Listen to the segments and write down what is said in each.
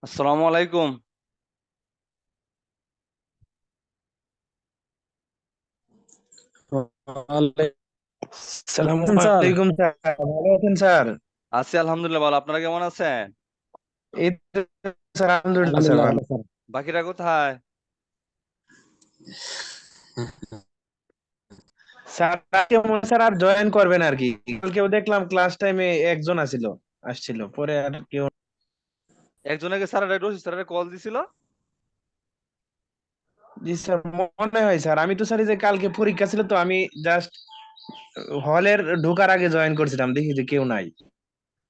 আসসালামু আলাইকুম। সালাম স্যার। আলাইকুম স্যার, ভালো আছেন স্যার? আছি আলহামদুলিল্লাহ, ভালো। আপনারা কেমন আছেন? এই তো স্যার, আলহামদুলিল্লাহ স্যার আলহামদুলিল্লাহ ভালো। ভালো স্যার। বাকিরা কোথায়? স্যার আজকে মনে হয় স্যার আর জয়েন করবেন আর কি। কালকেও দেখলাম ক্লাস টাইমে একজন আসছিল, পরে আর কেউ। একজনকে স্যার রশিদ স্যারের কল দিছিল। জি স্যার, মনে হয় স্যার। আমি তো স্যার এই যে কালকে পরীক্ষা ছিল, তো আমি জাস্ট হলের ঢোকার আগে জয়েন করছিলাম, দেখি যে কেউ নাই।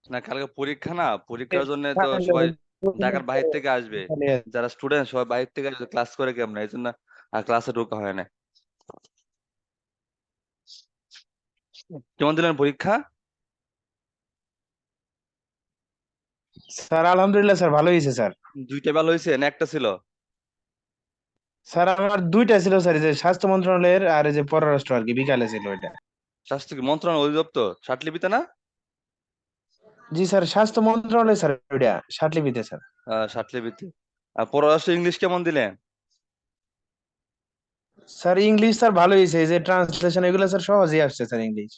না, কালকে পরীক্ষা, না পরীক্ষার জন্য তো সবাই ঢাকার বাহির থেকে আসবে। যারা স্টুডেন্ট সবাই বাহির থেকে আসবে, ক্লাস করে কেমন, এই জন্য আর ক্লাসে ঢোকা হয় না। কেমন দিলেন পরীক্ষা? স্যার আলহামদুলিল্লাহ স্যার, ভালো হয়েছে স্যার। দুইটা ভালো হয়েছে না একটা ছিল? স্যার আমার দুইটা ছিল স্যার, এই যে স্বাস্থ্য মন্ত্রণালয়ের আর এই যে পররাষ্ট্র আর কি, বিকালে ছিল এটা। স্বাস্থ্য কি মন্ত্রণালয় অধিদপ্তর সাটলিপিতে না? জি স্যার, স্বাস্থ্য মন্ত্রণালয় স্যার, ওইটা সাটলিপিতে স্যার। সাটলিপিতে। আর পররাষ্ট্র ইংলিশ কেমন দিলেন? স্যার ইংলিশ স্যার ভালো হয়েছে, এই যে ট্রান্সলেশন এগুলো স্যার সহজেই আসছে স্যার ইংলিশ।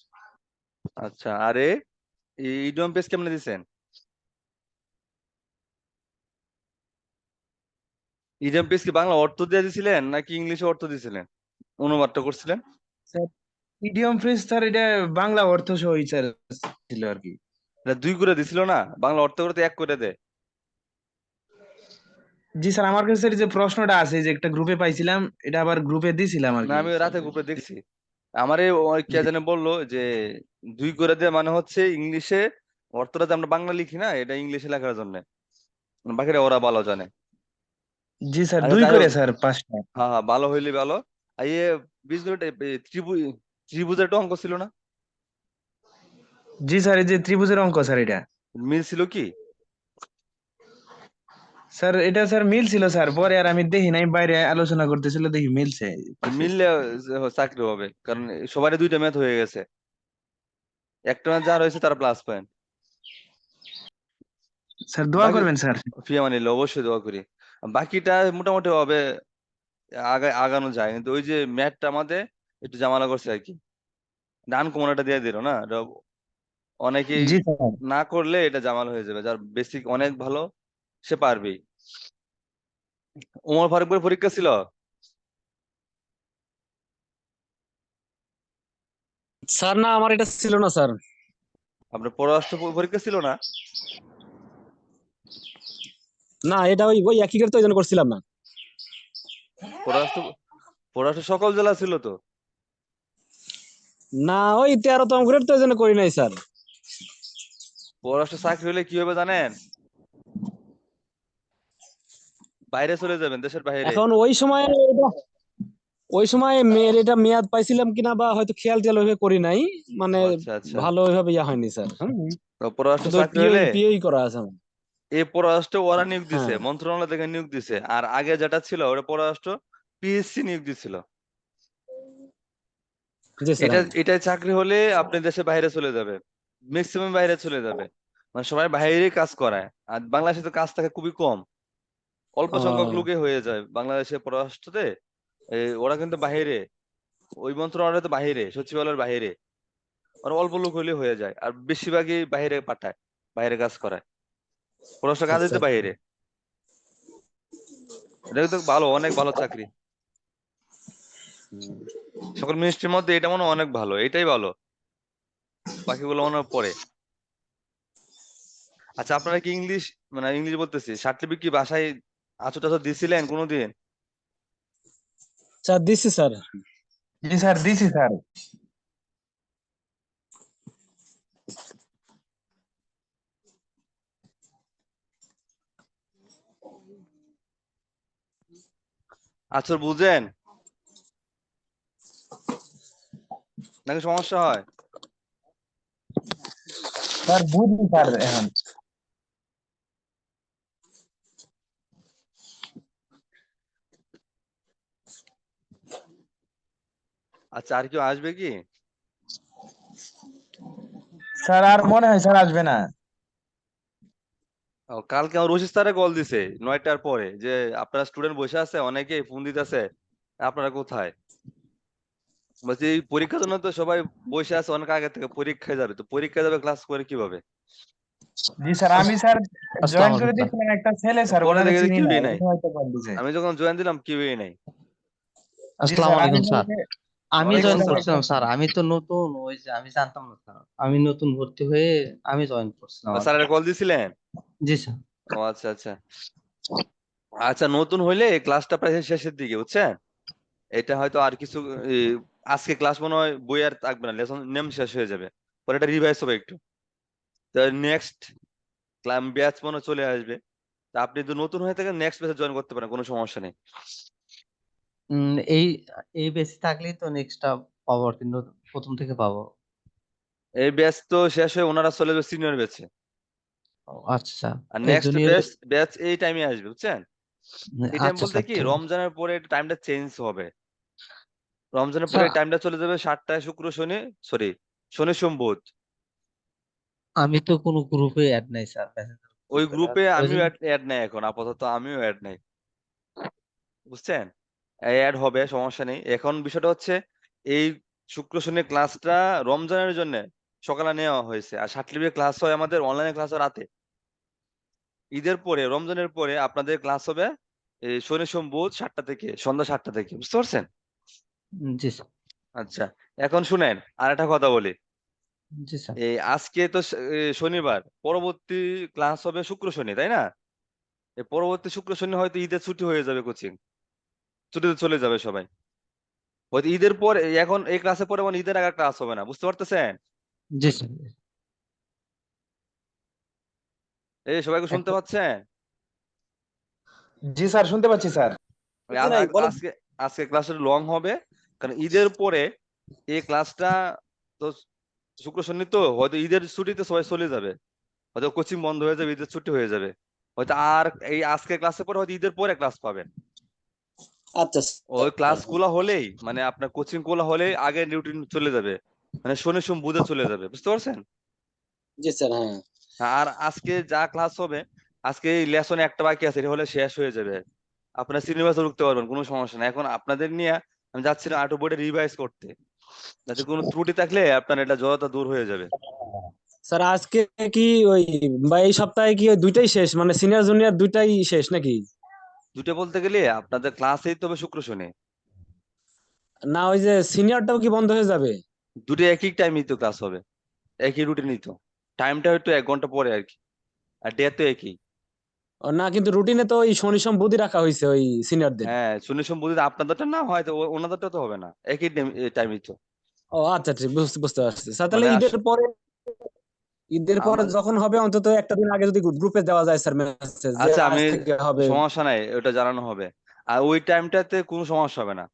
আচ্ছা, আরে ইডিয়ম পেজ কেমনে দিছেন? ইডিয়ম পেজ কি বাংলা অর্থ দিয়ে দিছিলেন নাকি ইংলিশে অর্থ দিছিলেন, অনুবাদটা করছিলেন? স্যার ইডিয়ম ফ্রেজ স্যার, এটা বাংলা অর্থ সহ স্যার ছিল আর কি। এটা দুই করে দিছিল না, বাংলা অর্থ করে তো এক করে দেয়। জি স্যার, আমার কাছে স্যার এই যে প্রশ্নটা আছে, এই যে একটা গ্রুপে পাইছিলাম, এটা আবার গ্রুপে দিছিলাম আর না, কি। আমি রাতে গ্রুপে দেখছি। আমারে ওই কে জি জানে বললো যে দুই করে দেয় মানে হচ্ছে ইংলিশে অর্থটা যে আমরা বাংলা লিখি না, এটা ইংলিশে লেখার জন্য। বাকিরা ওরা ভালো জানে। জি স্যার, আচ্ছা, দুই যাই করে হোক। স্যার, পাঁচটা। হ্যাঁ হ্যাঁ, ভালো হইলে ভালো। আর ইয়ে বীজগণিত ত্রিভুজের একটা অঙ্ক ছিল না? জি স্যার, এই যে ত্রিভুজের অঙ্ক স্যার, এটা মিল ছিল কি? স্যার, এটা স্যার মিল ছিল স্যার, পরে আর আমি দেখি নাই, বাইরে আলোচনা করতেছিল, দেখি মিলছে। মিললে চাকরি হবে, কারণ সবারই দুইটা ম্যাথ হয়ে গেছে। একটা ম্যাথ যার হয়েছে তার প্লাস পয়েন্ট। স্যার দোয়া বাকি করবেন স্যার। ফিয়া মানিলে অবশ্যই দোয়া করি। বাকিটা মোটামুটি হবে, আগানো যায়, কিন্তু ওই যে ম্যাথটা আমাদের একটু ঝামেলা করছে আর কি। ডান কমনাটা দিয়ে দিল না, এটা অনেকেই জি স্যার। না করলে এটা ঝামেলা হয়ে যাবে। যার বেসিক অনেক ভালো সে পারবেই। ওমর ফারুক ভাইয়ের পরীক্ষা ছিল? স্যার না, আমার এটা ছিল না স্যার। আপনার পররাষ্ট্র পরীক্ষা ছিল না? না, এটা ওই ওই একই তো এই জন্য করছিলাম না। পররাষ্ট্র পররাষ্ট্র সকল জেলা ছিল তো। না, ওই 13তম গ্রেড তো এই জন্য করি নাই স্যার। পররাষ্ট্র চাকরি হলে কি হবে জানেন? বাইরে চলে যাবেন, দেশের বাইরে। এখন ওই সময় ওই সময় মেয়ের এটা মেয়াদ পাইছিলাম কিনা বা হয়তো খেয়াল টেয়াল ওইভাবে করি নাই। মানে ও আচ্ছা আচ্ছা। ভালো ওইভাবে ইয়া হয়নি স্যার। হ্যাঁ, তো পররাষ্ট্র শুধু চাকরি পিওই হলে পিওই করা আছে আমার। এই পররাষ্ট্র ওরা নিয়োগ দিছে, হ্যাঁ। মন্ত্রণালয় থেকে নিয়োগ দিছে। আর আগে যেটা ছিল ওটা পররাষ্ট্র পিএসসি নিয়োগ দিছিল। জি স্যার, হ্যাঁ। এটাই চাকরি হলে আপনি দেশের বাইরে চলে যাবে, ম্যাক্সিমাম বাইরে চলে যাবে। মানে সবাই বাইরেই কাজ করায়। আর বাংলাদেশে তো কাজ থাকে খুবই কম, অল্প সংখ্যক ও লোকে হয়ে যায় বাংলাদেশের পররাষ্ট্রতে। ওরা কিন্তু বাহিরে, ওই মন্ত্রণালয় তো বাহিরে, সচিবালয়ের বাহিরে। আর অল্প লোক হলে হয়ে যায়, আর বেশিরভাগই বাইরে পাঠায়, বাইরে কাজ করায়। পররাষ্ট্র কাজ আচ্ছা হইতে আচ্ছা। বাইরে। এটা কিন্তু ভালো, অনেক ভালো চাকরি। হুম। সকল মিনিস্ট্রির মধ্যে এটা মনে হয় অনেক ভালো, এটাই ভালো। বাকিগুলো মনে হয় পরে। আচ্ছা, আপনারা কি ইংলিশ, মানে ইংলিশ বলতেছি, সার্টিফিকেট কি বাসায় আছো টাছো দিছিলেন কোনোদিন? স্যার দিচ্ছি স্যার। জি স্যার, দিছি স্যার। আচ্ছা, বুঝেন নাকি সমস্যা হয়? স্যার বুঝি স্যার এখন। আচ্ছা, আর কেউ আসবে কি? স্যার আর মনে হয় স্যার আসবে না। কালকে আমার রশিদ স্যারে কল দিছে 9টার পরে যে আপনারা স্টুডেন্ট বসে আছে, অনেকে ফোন দিতেছে, আপনারা কোথায়? বলছি এই পরীক্ষার জন্য তো সবাই বসে আছে, অনেক আগে থেকে পরীক্ষায় যাবে, তো পরীক্ষা যাবে ক্লাস করে কিভাবে? জি স্যার, আমি স্যার জয়েন আসসালামু করে আলাইকুম স্যার। দিয়েছিলাম একটা ছেলে স্যার, পরে ওনারে দেখে যে চিনি না, কিউই নাই। উনি হয়তো কল দিছে। আমি যখন জয়েন দিলাম কিউই নাই। জি আসসালামু স্যার, আমি আলাইকুম স্যার। বলতে আমি ওয়ালাইকুম জয়েন ওইটা আসসালাম। করছিলাম স্যার, আমি তো নতুন, ওই যে আমি জানতাম না স্যার, আমি নতুন ভর্তি হয়ে আমি জয়েন করছিলাম আর কি। স্যারের কল দিছিলেন? জি স্যার। ও আচ্ছা আচ্ছা। আচ্ছা, নতুন হইলে এই ক্লাসটা প্রায় শেষের দিকে, বুঝছেন? এটা হয়তো আর কিছু এই, আজকে ক্লাস মনে হয় বই আর থাকবে না, লেসন নেম শেষ হয়ে যাবে, পরে এটা রিভাইজ হবে একটু। তো নেক্সট ক্লাস ব্যাচ মনে হয় চলে আসবে। তা আপনি যদি নতুন হয়ে থাকেন নেক্সট ব্যাচে জয়েন করতে পারেন, কোনো সমস্যা নেই। এই এই বেসি থাকলেই তো নেক্সটটা পাবো আর কি, প্রথম থেকে পাবো। এই ব্যাচ তো শেষ হয়ে ওনারা চলে যাবে সিনিয়র ব্যাচে, ও, আচ্ছা। আর এই নেক্সট জুনিয়র। ব্যাচ ব্যাচ এই টাইমে আসবে, বুঝছেন? এই টাইম আচ্ছা বলতে স্যার, কি, ঠিক আছে রমজানের পরে টাইমটা চেঞ্জ হবে। রমজানের পরে স্যার। টাইমটা চলে যাবে 7টায় শুক্র শনি, সরি, শনি সোম বুধ। আমি তো কোনো গ্রুপে অ্যাড নাই স্যার, প্যাসেঞ্জার ওই গ্রুপে, গ্রুপে ওই আমিও জন্য। অ্যাড নাই এখন, আপাতত আমিও অ্যাড নাই, বুঝছেন? অ্যাড হবে, সমস্যা নেই। এখন বিষয়টা হচ্ছে এই শুক্র শনি ক্লাসটা রমজানের জন্য সকালে নেওয়া হয়েছে, আর সাটলিবে ক্লাস হয় আমাদের, অনলাইনে ক্লাস হয় রাতে। ঈদের পরে, রমজানের পরে আপনাদের ক্লাস হবে এই শনি সোম বুধ 7টা থেকে, সন্ধ্যা 7টা থেকে, বুঝতে পারছেন? জি স্যার। আচ্ছা, এখন শুনেন আর একটা কথা বলি। জি স্যার। এই আজকে তো শনিবার, পরবর্তী ক্লাস হবে শুক্র শনি, তাই না? এই পরবর্তী শুক্র শনি হয়তো ঈদের ছুটি হয়ে যাবে, কোচিং ছুটিতে চলে যাবে সবাই, হয়তো ঈদের পর এখন এই ক্লাসে পরে মানে ঈদের আগে ক্লাস হবে না, বুঝতে পারতেছেন? জি স্যার। এই সবাইকে শুনতে একটা- পাচ্ছেন? জি স্যার, শুনতে পাচ্ছি স্যার। ওই আজকে আজকে ক্লাসটা লং হবে, কারণ ঈদের পরে এই ক্লাসটা তো শুক্র শনি, তো হয়তো ঈদের ছুটিতে সবাই চলে যাবে, হয়তো কোচিং বন্ধ হয়ে যাবে, ঈদের ছুটি হয়ে যাবে, হয়তো আর এই আজকে ক্লাসের পরে হয়তো ঈদের পরে ক্লাস পাবেন। আচ্ছা ওই ক্লাস স্যার। গুলা হলেই মানে আপনার কোচিং গুলা হলেই আগে রুটিন চলে যাবে, মানে শনি সোম বুধে চলে যাবে, বুঝতে পারছেন? জি স্যার, হ্যাঁ। আর আজকে যা ক্লাস হবে, আজকে এই লেসন একটা বাকি আছে, এটা হলে শেষ হয়ে যাবে, আপনার সিলেবাসে ঢুকতে পারবেন, কোনো সমস্যা নাই। এখন আপনাদের নিয়ে আমি যাচ্ছিলাম আর্ট বোর্ডে রিভাইজ করতে, যাতে কোনো ত্রুটি থাকলে আপনার এটা যতটা দূর হয়ে যাবে। স্যার আজকে কি ওই বা এই সপ্তাহে কি ওই দুইটাই শেষ, মানে সিনিয়র জুনিয়র দুইটাই শেষ নাকি? দুটো বলতে গেলে আপনাদের ক্লাসেই তবে শুক্র শনি, না ওই যে সিনিয়রটাও কি বন্ধ হয়ে যাবে? দুটো একই টাইমই তো ক্লাস হবে, একই রুটিনই তো, টাইমটা হয়তো 1 ঘন্টা পরে আর কি, আর ডে তো একই। ও না, কিন্তু রুটিনে তো ওই শনি সোম বুধই রাখা হয়েছে ওই সিনিয়রদের। হ্যাঁ, শনি সোম বুধ, আপনাদেরটা না হয়তো ওনাদেরটা তো হবে না, একই টাইমই তো। ও আচ্ছা, ঠিক, বুঝতে বুঝতে পারছি স্যার। তাহলে মানে ঈদের পরে, ঈদের পরে আমার, যখন হবে অন্তত একটা দিন আগে যদি গ্রুপে দেওয়া যায় স্যার মেসেজ যে আচ্ছা আজ আমি, থেকে হবে। সমস্যা নাই, ওটা জানানো হবে। আর ওই টাইমটাতে কোনো সমস্যা হবে না,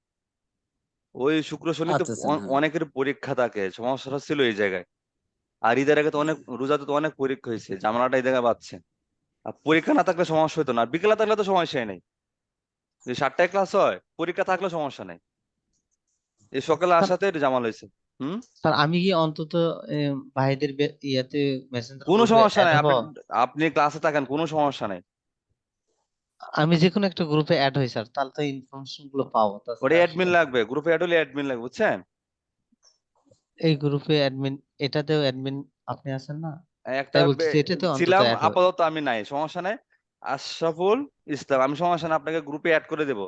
ওই শুক্র শনিতে আচ্ছা স্যার, হ্যাঁ। অনেকের পরীক্ষা থাকে, সমস্যাটা ছিল এই জায়গায়। আর ঈদের আগে তো অনেক, রোজাতে তো অনেক পরীক্ষা হয়েছে, জামালাটা এই জায়গায় বাড়ছে। আর পরীক্ষা না থাকলে সমস্যা হতো না, আর বিকেলে থাকলে তো সমস্যাই নেই, যদি 7টায় ক্লাস হয় পরীক্ষা থাকলে সমস্যা নেই, এই সকালে স্যার, আসাতে এটা জামাল হয়েছে। হুম, স্যার আমি কি অন্তত ভাইদের ইয়াতে মেসেঞ্জার কোনো গ্রুপে সমস্যা অ্যাড নাই, হব? আপনি আপনি ক্লাসে থাকেন, কোনো সমস্যা নাই। আমি যে কোনো একটা গ্রুপে অ্যাড হই স্যার, তাহলে তো ইনফরমেশন গুলো পাবো, ওটা তাছাড়া অ্যাডমিন আসলে লাগবে, গ্রুপে অ্যাড হলে অ্যাডমিন লাগবে, বুঝছেন? এই গ্রুপে অ্যাডমিন, এটাতেও অ্যাডমিন আপনি আছেন না? একটা তাই বলতেছি, এটাতে অন্তত ছিলাম, অ্যাড হয়। আপাতত আমি নাই, সমস্যা নাই। আশরাফুল ইসলাম, আমি সমস্যা নাই, আপনাকে গ্রুপে অ্যাড করে দেব,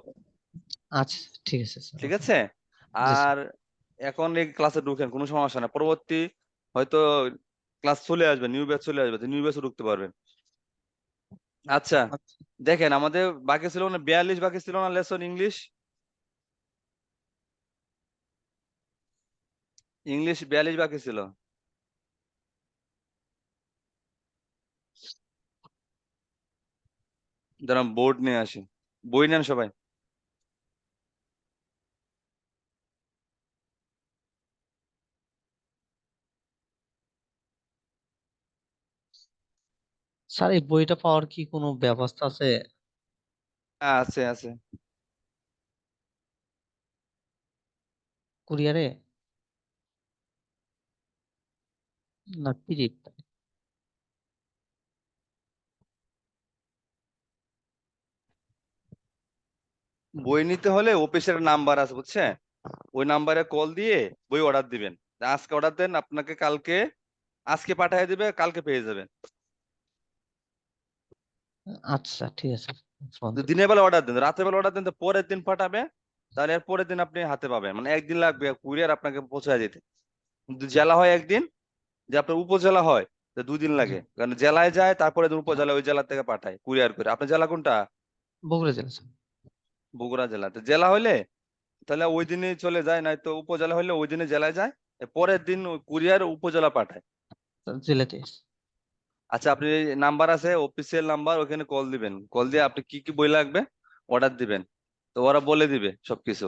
আচ্ছা, ঠিক আছে স্যার, ঠিক ওকে। আছে? জি স্যার। আর এখন এই ক্লাসে ঢুকেন, কোনো সমস্যা না, পরবর্তী হয়তো ক্লাস চলে আসবে, নিউ ব্যাচ চলে আসবে, নিউ ব্যাচে ঢুকতে পারবেন। আচ্ছা, আচ্ছা। দেখেন আমাদের বাকি ছিল না 42 বাকি ছিল না, লেসন ইংলিশ, ইংলিশ 42 বাকি ছিল। দাঁড়ান বোর্ড নিয়ে আসি, বই নেন সবাই। স্যার এই বইটা পাওয়ার কি কোনো ব্যবস্থা আছে আছে আছে। কুরিয়ারে? না পিডিএফ? বই নিতে হলে অফিসের নাম্বার আছে বুঝছেন, ওই নাম্বারে কল দিয়ে বই অর্ডার দিবেন। আজকে অর্ডার দেন, আপনাকে কালকে আজকে পাঠিয়ে দিবে, কালকে পেয়ে যাবেন। আচ্ছা ঠিক আছে বন্ধু। দিনের বেলা অর্ডার দেন, রাতের বেলা অর্ডার দেন তো পরের দিন পাঠাবে, তাহলে এর পরের দিন আপনি হাতে পাবেন। মানে একদিন লাগবে কুরিয়ার আপনাকে পৌঁছায় দিতে। কিন্তু জেলা হয় একদিন, যে আপনার উপজেলা হয় তো 2 দিন জি, লাগে, কারণ জেলায় যায় তারপরে উপজেলা, ওই জেলা থেকে পাঠায় কুরিয়ার করে। আপনার জেলা কোনটা? বগুড়া জেলা স্যার। বগুড়া জেলা। তো জেলা হইলে তাহলে ওই দিনই চলে যায়, নয়তো উপজেলা হইলে ওই দিনে জেলায় যায়, এর পরের দিন ওই কুরিয়ার উপজেলা পাঠায়। জেলাতে এসে। আচ্ছা, আপনি নাম্বার আছে অফিসিয়াল নাম্বার, ওখানে কল দিবেন, কল দিয়ে আপনি কি কি বই লাগবে অর্ডার দিবেন, তো ওরা বলে দিবে সবকিছু।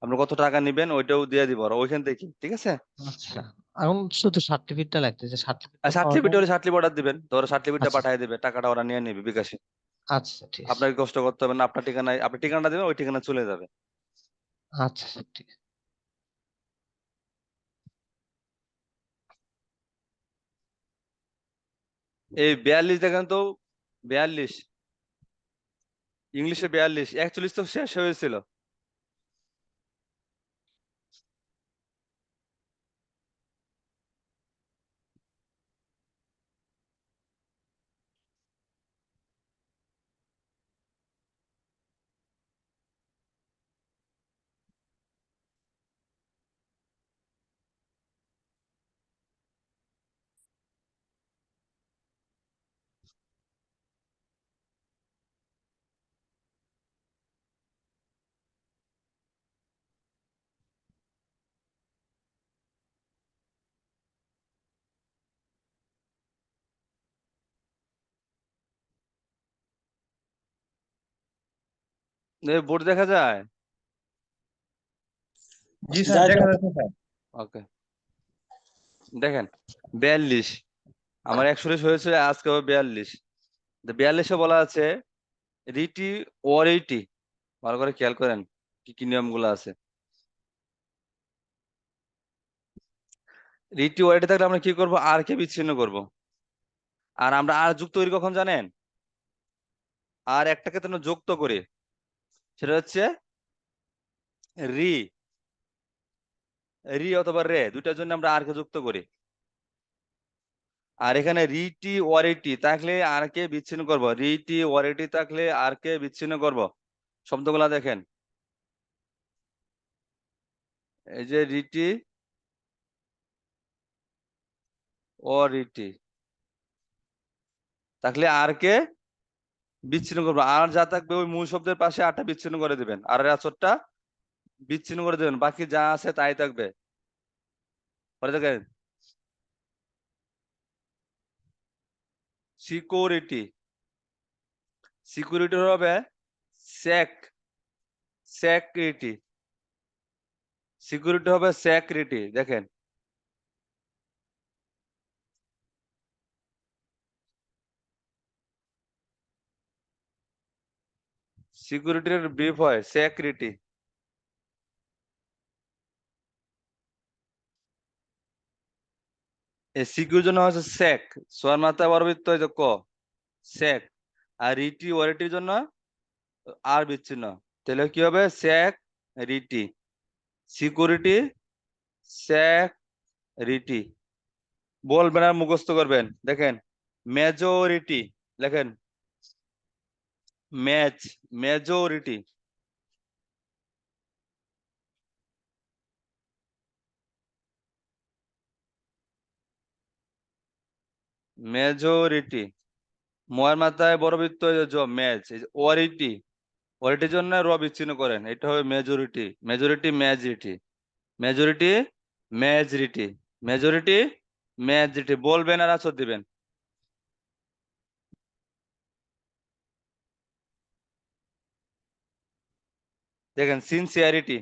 আপনি কত টাকা নিবেন ওইটাও দিয়ে দিব ওরা ওইখান থেকে, ঠিক আছে? আচ্ছা, এখন শুধু সার্টিফিকেটটা লাগতেছে, আর সার্টিফিকেটটা পাওয়া সার্টিফিকেট যায়? হলে সার্টিফিকেট অর্ডার দিবেন, তো ওরা সার্টিফিকেটটা আচ্ছা পাঠিয়ে দিবে, টাকাটা ওরা নিয়ে নেবে বিকাশে। আচ্ছা ঠিক আছে। আপনাকে কষ্ট করতে হবে না, আপনার ঠিকানায় আপনি ঠিকানাটা দিবেন, ওই ঠিকানা চলে যাবে। আচ্ছা স্যার ঠিক আছে। এই 42 দেখেন তো, 42, ইংলিশে 42, 41 তো শেষ হয়েছিল। বোর্ড দেখা যায়? জি স্যার, যায় দেখা স্যার। যাচ্ছে স্যার। ওকে, দেখেন 42, আমার 41 হয়েছে, আজকে হবে 42। 42-এ বলা আছে রিটি ওয়ারিটি, ভালো করে খেয়াল করেন কি কি নিয়মগুলো আছে। রিটি ওয়ারিটি থাকলে আমরা কি করব, আর কে বিচ্ছিন্ন করব। আর আমরা আর যুক্ত করি কখন জানেন? আর একটাকে তো যুক্ত করি, সেটা হচ্ছে রি, রি অথবা রে, দুইটার জন্য আমরা আর কে যুক্ত করি। আর এখানে রিটি ওয়ারিটি থাকলে আর কে বিচ্ছিন্ন করব, রিটি ওয়ারিটি থাকলে আর কে বিচ্ছিন্ন করব। শব্দগুলা দেখেন, এই যে রিটি ওয়ারিটি থাকলে আর কে বিচ্ছিন্ন করবো। আর যা থাকবে ওই মূল শব্দের পাশে আরটা বিচ্ছিন্ন করে দিবেন, আর এর আচরটা বিচ্ছিন্ন করে দিবেন, বাকি যা আছে তাই থাকবে। পরে দেখেন সিকিউরিটি, সিকিউরিটি হবে সেক, সেক্রিটি, সিকিউরিটি হবে সেক্রিটি। দেখেন সিকিউরিটির ব্রিফ হয় সেক্রিটি। এই সিকিউর জন্য হচ্ছে সেক, সোয়ার মাথায় বর্বিত হয়েছে ক, সেক। আর রিটি ওয়ারিটির জন্য আর বিচ্ছিন্ন, তাহলে কি হবে সেক রিটি, সিকিউরিটি সেক রিটি। বলবেন আর মুখস্থ করবেন। দেখেন মেজরিটি, লেখেন ম্যাচ, মেজরিটি, মেজরিটি। ময়ের মাথায় বড় বৃত্ত ম্যাচ, ওয়ারিটি, ওয়ারিটির জন্য র বিচ্ছিন্ন করেন, এটা হবে majority, majority majority, majority majority, majority majority. বলবেন আর আচর দিবেন। দেখেন সিনসিয়ারিটি,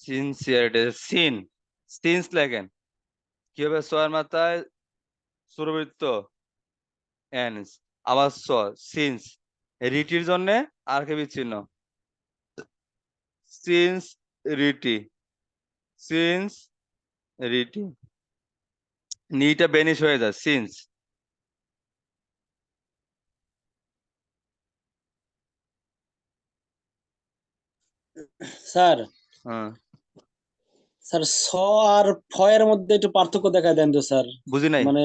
সিনসিয়ারিটি, সিন, সিন্স লেখেন, কি হবে ছয়ের মাথায় সুরবৃত্ত এন্স, আবার সিন্স। রিটির জন্য আর কে বিচ্ছিন্ন, সিন্স রিটি, সিন্স রিটি, নিটা বেনিশ হয়ে যায় সিন্স। স্যার হ্যাঁ, স্যার স আর ফ এর মধ্যে একটু পার্থক্য দেখা দেন তো স্যার, বুঝি নাই। মানে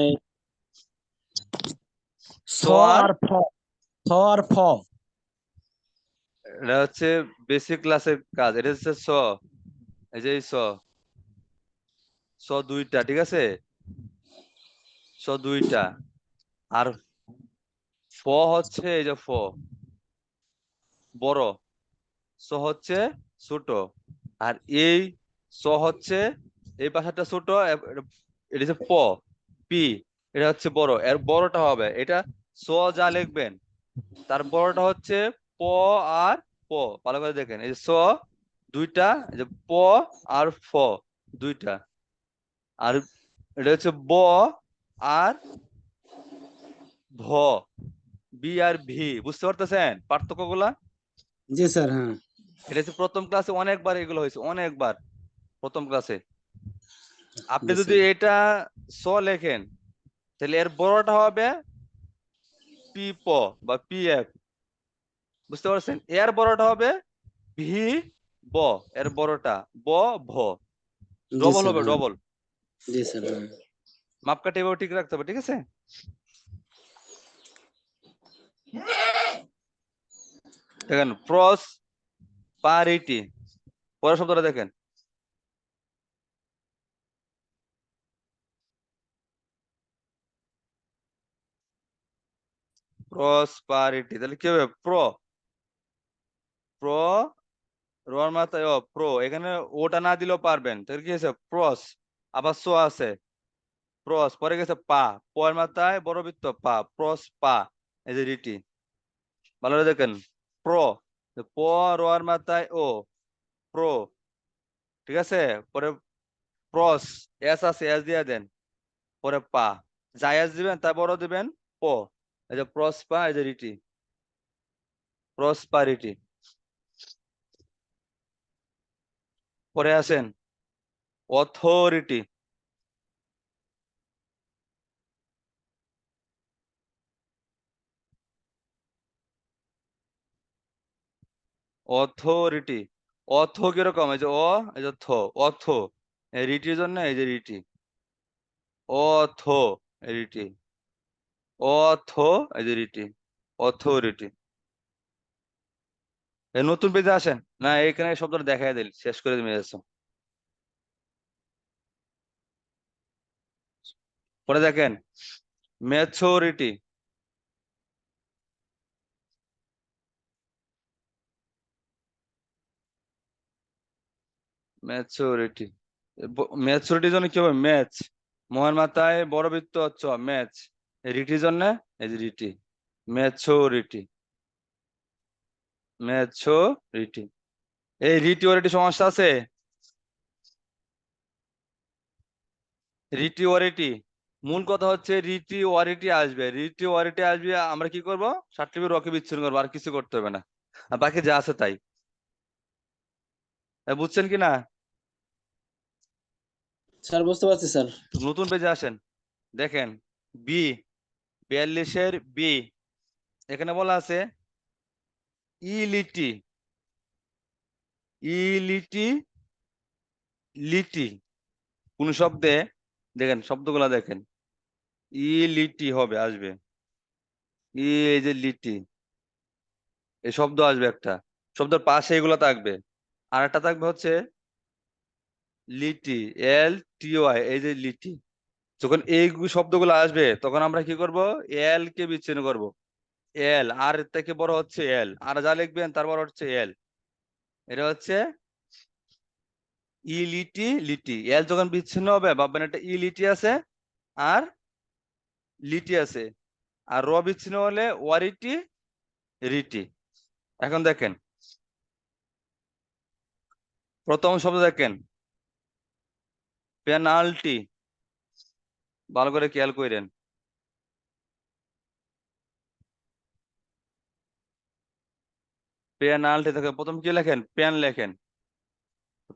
স স আর আর ফ, স আর ফ। এটা হচ্ছে বেসিক ক্লাসের কাজ। এটা হচ্ছে স, এই যে এই স, স দুইটা, ঠিক আছে, স দুইটা। আর ফ হচ্ছে এই যে ফ বড়, স হচ্ছে ছোট। আর এই স হচ্ছে এই পাশাটা ছোট, এটা হচ্ছে প, পি, এটা হচ্ছে বড়, এর বড়টা হবে এটা। স যা লিখবেন তার বড়টা হচ্ছে প আর প। ভালো করে দেখেন, এই যে স দুইটা, এই যে প আর ফ দুইটা। আর এটা হচ্ছে ব আর ভ, বি আর ভি। বুঝতে পারতেছেন পার্থক্য গুলা? জি স্যার, হ্যাঁ এটা হচ্ছে প্রথম ক্লাসে অনেকবার এগুলো হয়েছে, অনেকবার প্রথম ক্লাসে। আপনি জি যদি স্যার। এটা স লেখেন তাহলে এর বড়টা হবে পি প বা পি এফ। বুঝতে পারছেন? এর বড়টা হবে ভি ব, এর বড়টা ব ভ, জি ডবল স্যার, হবে হ্যাঁ ডবল। জি স্যার, হ্যাঁ মাপকাঠি এভাবে ঠিক রাখতে হবে, ঠিক আছে? দেখেন প্রসপারিটি, পরের শব্দটা দেখেন, প্রসপারিটি। তাহলে কি হবে? প্র, রোয়ার মাথায় ও প্রো, এখানে ওটা না দিলেও পারবেন। তাহলে কি হয়েছে? প্রস, আবার সো আছে, প্রস, পরে গেছে পা, পয়ের মাথায় বড় বৃত্ত পা, প্রস পা, এই যে রিটি। ভালো করে দেখেন, প্র, প, রোয়ার মাথায় ও, প্রো, ঠিক আছে। পরে প্রস, এস আছে, এস দিয়ে দেন, পরে পা, যা এস দিবেন তা বড় দিবেন প, এই যে প্রস পা, এই যে রিটি, প্রসপারিটি। পরে আসেন অথরিটি, অথরিটি। অথ কিরকম? এই যে অ, এই যে থ, অথ। এই রিটির জন্য এই যে রিটি, অথ, রিটি, অথ, এই যে রিটি, অথরিটি। এই নতুন পেজে আসেন না, এখানে এই শব্দটা দেখাই দিল, শেষ করে তুমি যাচ্ছ। পরে দেখেন ম্যাচুরিটি, ম্যাচুরিটি। ম্যাচুরিটির জন্য কি হবে? ম্যাচ, মহান মাথায় বড় বৃত্ত হচ্ছে ম্যাচ, রিটির জন্য এই যে রিটি, ম্যাচুরিটি, ম্যাচুরিটি। এই রিটি ওরিটি সমস্যা আছে? রিটি ওয়ারিটি, মূল কথা হচ্ছে রিটি ওয়ারিটি আসবে, রিটি ওয়ারিটি আসবে, আমরা কি করব? সার্টিফিকেট রকে বিচ্ছিন্ন করবো, আর কিছু করতে হবে না। আর বাকি যা আছে তাই। বুঝছেন কি না? স্যার বুঝতে পারছি স্যার। নতুন পেজে আসেন, দেখেন বি, 42-এর বি, এখানে বলা আছে ইলিটি, ইলিটি, লিটি। কোন শব্দে দেখেন, শব্দগুলা দেখেন, ইলিটি হবে, আসবে এই যে লিটি, এই শব্দ আসবে একটা, শব্দের পাশে এগুলো থাকবে। আর একটা থাকবে হচ্ছে লিটি, এল টি ওয়াই, এই যে লিটি। যখন এই শব্দগুলো আসবে তখন আমরা কি করব? এল কে বিচ্ছিন্ন করব। এল আর এর থেকে বড় হচ্ছে এল, আর যা লিখবেন তার বড় হচ্ছে এল। এটা হচ্ছে ই লিটি, লিটি। এল যখন বিচ্ছিন্ন হবে ভাববেন একটা ই লিটি আছে আর লিটি আছে, আর র বিচ্ছিন্ন হলে ওয়ারিটি, রিটি। এখন দেখেন প্রথম শব্দ দেখেন পেনাল্টি, ভালো করে খেয়াল করেন। পেনাল্টি থেকে প্রথম কি লেখেন? পেন লেখেন,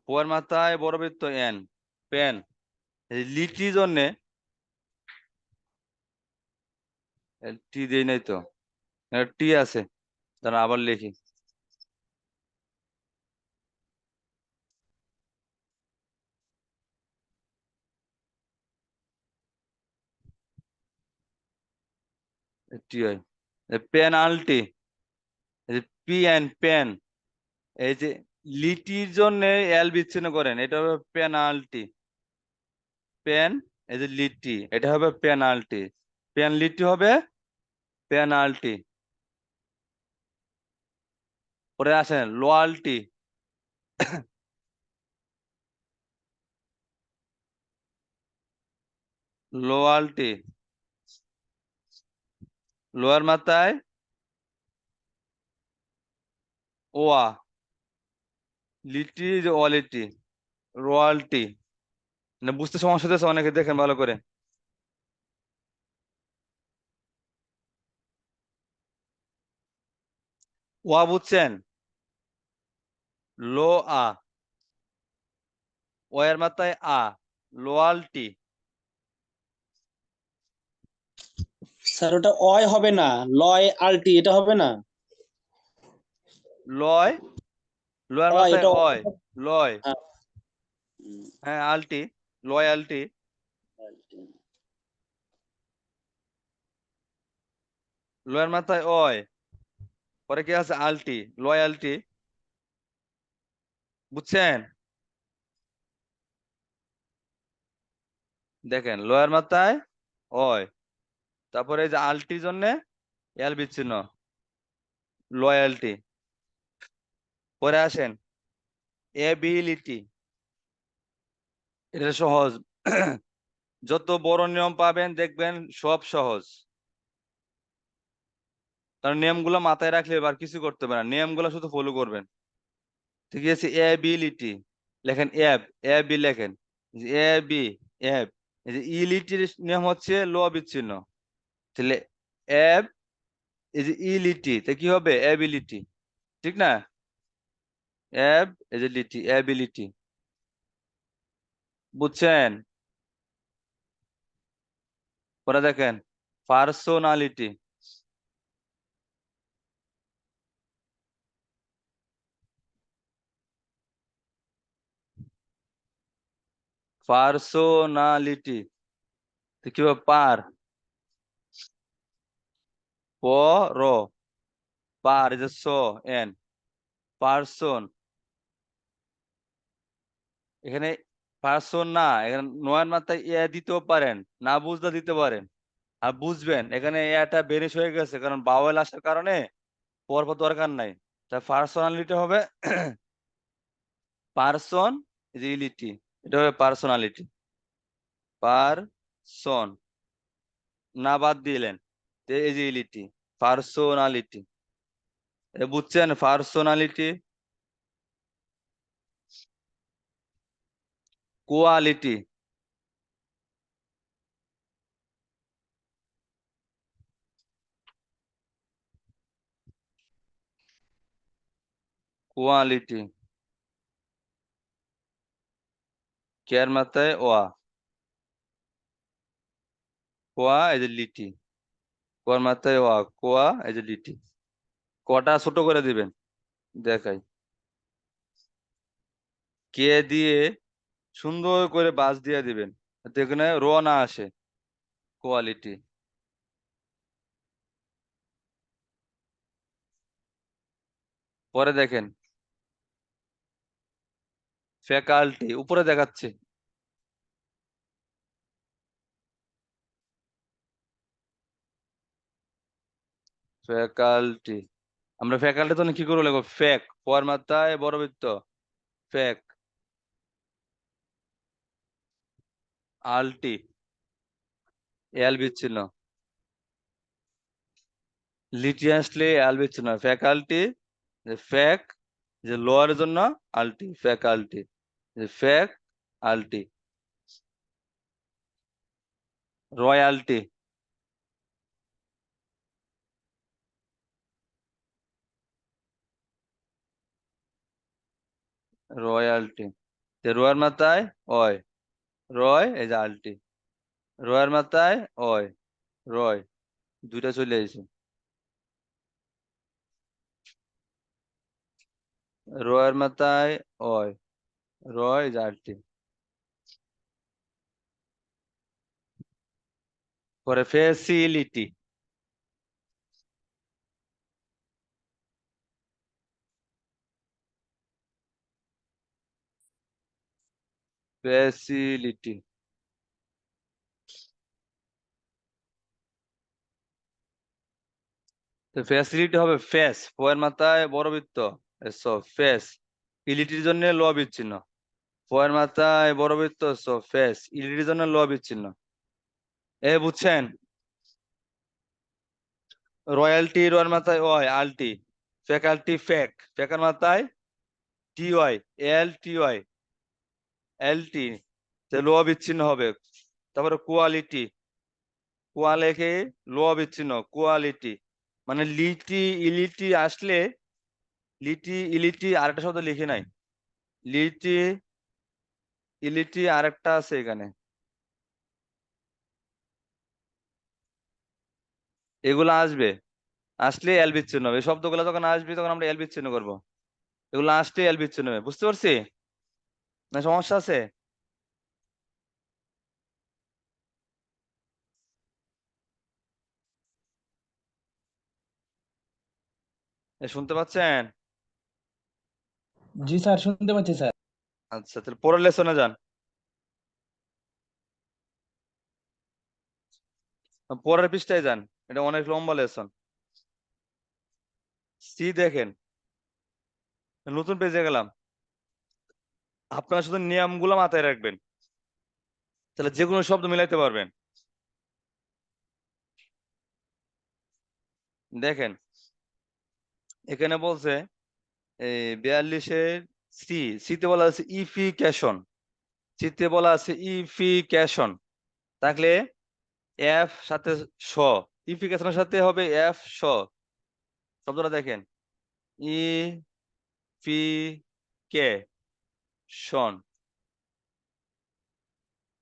পোয়ার মাথায় বর্গবৃত্ত এন, পেন। এই লিটির জন্য টি দেই নাই তো, টি আছে, দাঁড়া আবার লিখি। টি হয় পেনাল্টি, পি এন পেন। এই যে লিটির জন্য এল বিচ্ছিন্ন করেন, এটা হবে পেনাল্টি। পেন, এই যে লিটি, এটা হবে পেনাল্টি। পেন লিটি হবে পেনাল্টি। পরে আসেন লোয়াল্টি। লোয়াল্টি, লোয়ার মাথায় ওয়া, লিটি যে ওয়ালিটি, রয়্যালটি। না বুঝতে সমস্যা হচ্ছে অনেকে, দেখেন ভালো করে। ওয়া বুঝছেন? লো আ, ওয়ের মাথায় আ, লোয়াল্টি। স্যার ওটা অয় হবে না, লয় আলটি এটা হবে না। লয়, লোয়ার অয় মাথায় এটা অয়, লয়। হ্যাঁ, হুম, হ্যাঁ আলটি, লয়ালটি। আলটি। লোয়ার মাথায় অয়, পরে কি আছে আলটি, লয়ালটি। বুঝছেন? দেখেন লোয়ার মাথায় অয়, তারপরে এই যে আলটির জন্য এল বিচ্ছিন্ন, লয়ালটি। পরে আসেন এবিলিটি, এটা সহজ। যত বড় নিয়ম পাবেন দেখবেন সব সহজ, কারণ নিয়মগুলো মাথায় রাখলে এবার কিছু করতে পারেন, নিয়মগুলো শুধু ফলো করবেন। ঠিক আছে, এবিলিটি লেখেন, এব, এবি লেখেন, এ বি, এব। এই যে ইলিটির নিয়ম হচ্ছে ল বিচ্ছিন্ন, তাহলে এব, এই যে ইলিটি, তা কি হবে এবিলিটি, ঠিক না? এব, এই যে লিটি, এবিলিটি। বুঝছেন? পরে দেখেন পার্সোনালিটি, পার্সোনালিটি কি হবে পার, র, পার, এই যে স, এন, পার্সন। এখানে পার্সন না, এখানে নয়ের মাথায় এ দিতেও পারেন, না বুঝতে দিতে পারেন। আর বুঝবেন এখানে এটা বেনিশ হয়ে গেছে, কারণ বাওয়েল আসার কারণে পর্ব দরকার নাই। তাই পার্সোনালিটি হবে পার্সন, রিলিটি, এটা হবে পার্সোনালিটি। পারসন, না বাদ দিলেন, এই যে ইলিটি, পার্সোনালিটি। বুঝছেন পার্সোনালিটি? কোয়ালিটি, কোয়ালিটি, কেয়ার মাথায় ওয়া, কোয়া, এই যে লিটি, কোয়ার মাথায় ওয়া, কোয়া, এই যে লিটি। কটা ছোট করে দিবেন দেখাই, কে দিয়ে সুন্দর করে বাস দিয়ে দিবেন, যাতে এখানে র না আসে, কোয়ালিটি। পরে দেখেন ফ্যাকাল্টি, উপরে দেখাচ্ছে ফ্যাকাল্টি। আমরা ফ্যাকাল্টি তো কি করে লিখবো, ফ্যাক, পর মাত্রায় বড় বৃত্ত, ফ্যাক, আলটি, এল বিচ্ছিন্ন, লিটি আসলে এল বিচ্ছিন্ন, ফ্যাকাল্টি, ফ্যাক, যে লোয়ার জন্য আলটি, ফ্যাকাল্টি, ফ্যাক, আলটি। Royalty, royalty. রয়ের মাথায় অয়, রয় এই যে আলটি, রয়ের মাথায় অয়, রয়, দুইটা চলে আসে। রয়ের মাথায় অয়, রয় এই যে আলটি। পরে ফেসিলিটি, ফেসিলিটি, ফ্যাসিলিটি হবে ফেস, ফয়ের মাথায় বড় বৃত্ত, সো ফেস, ইলিটির জন্য ল বিচ্ছিন্ন, ফয়ের মাথায় বড় বৃত্ত, সো ফেস, ইলিটির জন্য ল বিচ্ছিন্ন। এ বুঝছেন? রয়্যালটি, রয়ের মাথায় ওয়াই, আলটি, ফ্যাকাল্টি ফেক, ফেকার মাথায় টি ওয়াই, এল টি ওয়াই, এল টি, ল বিচ্ছিন্ন হবে। তারপরে কোয়ালিটি, কোয়ালেকে ল বিচ্ছিন্ন, কোয়ালিটি, মানে লিটি ইলিটি আসলে, লিটি ইলিটি আরেকটা শব্দ লিখে নাই, লিটি ইলিটি আরেকটা আছে এখানে, এগুলো আসবে, আসলে এল বিচ্ছিন্ন হবে। এই শব্দগুলো যখন আসবে তখন আমরা এল বিচ্ছিন্ন করবো, এগুলো আসলে এল বিচ্ছিন্ন হবে। বুঝতে পারছি না? সমস্যা আছে? শুনতে পাচ্ছেন? জি স্যার, শুনতে পাচ্ছি স্যার। আচ্ছা, তাহলে পরের লেসনে যান। পরের পৃষ্ঠায় যান, এটা অনেক লম্বা লেসন। সি দেখেন, নতুন পেজে গেলাম। আপনারা শুধু নিয়মগুলো মাথায় রাখবেন, তাহলে যে কোনো শব্দ মিলাইতে পারবেন। দেখেন এখানে বলছে এই 42-এর সি, সিতে বলা আছে ইফিকেশন, সিতে বলা আছে ইফিকেশন, থাকলে এফ সাথে স, ইফিকেশনের সাথে হবে এফ স। শব্দটা দেখেন, ই ফি কে শন,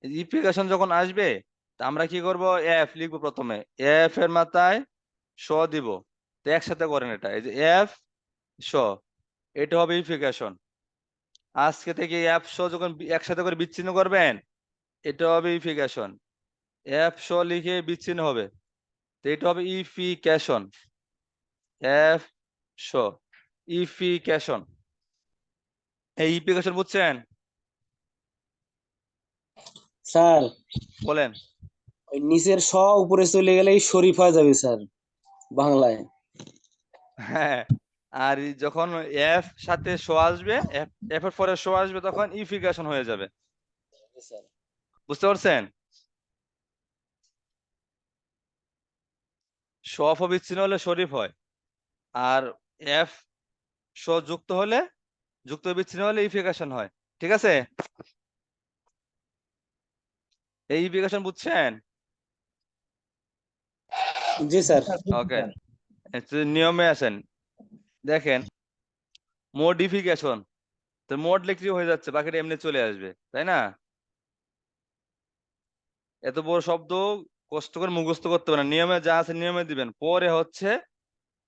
ইফিকেশন যখন আসবে তা আমরা কি করব, এফ লিখবো প্রথমে, এফ এর মাথায় স দিব। তো একসাথে করেন এটা, এই যে এফ স, এটা হবে ইফিকেশন। আজকে থেকে এফ স যখন একসাথে করে বিচ্ছিন্ন করবেন, এটা হবে ইফিকেশন। এফ স লিখে বিচ্ছিন্ন হবে, তো এটা হবে ইফিকেশন, এফ স, ইফিকেশন। এই ইফিকেশন বুঝছেন? স্যার বলেন। ওই নিচের স উপরে চলে গেলেই শরীফ হয়ে যাবে স্যার বাংলায়। হ্যাঁ, আর যখন এফ সাথে শো আসবে, এফ এর পরে শো আসবে, তখন ইফিকেশন হয়ে যাবে। স্যার বুঝতে পারছেন? সফ বিচ্ছিন্ন হলে শরীফ হয়, আর এফ শো যুক্ত হলে, যুক্ত বিচ্ছিন্ন হলে ইফিকেশন হয়। ঠিক আছে? এই ইফিকেশন বুঝছেন? জি স্যার। ওকে, নিয়মে আসেন। দেখেন মডিফিকেশন, তো মোড লিখলেই হয়ে যাচ্ছে, বাকিটা এমনি চলে আসবে, তাই না? এত বড় শব্দ কষ্ট করে মুখস্থ করতে পারেন, নিয়মে যা আছে নিয়মে দিবেন, পরে হচ্ছে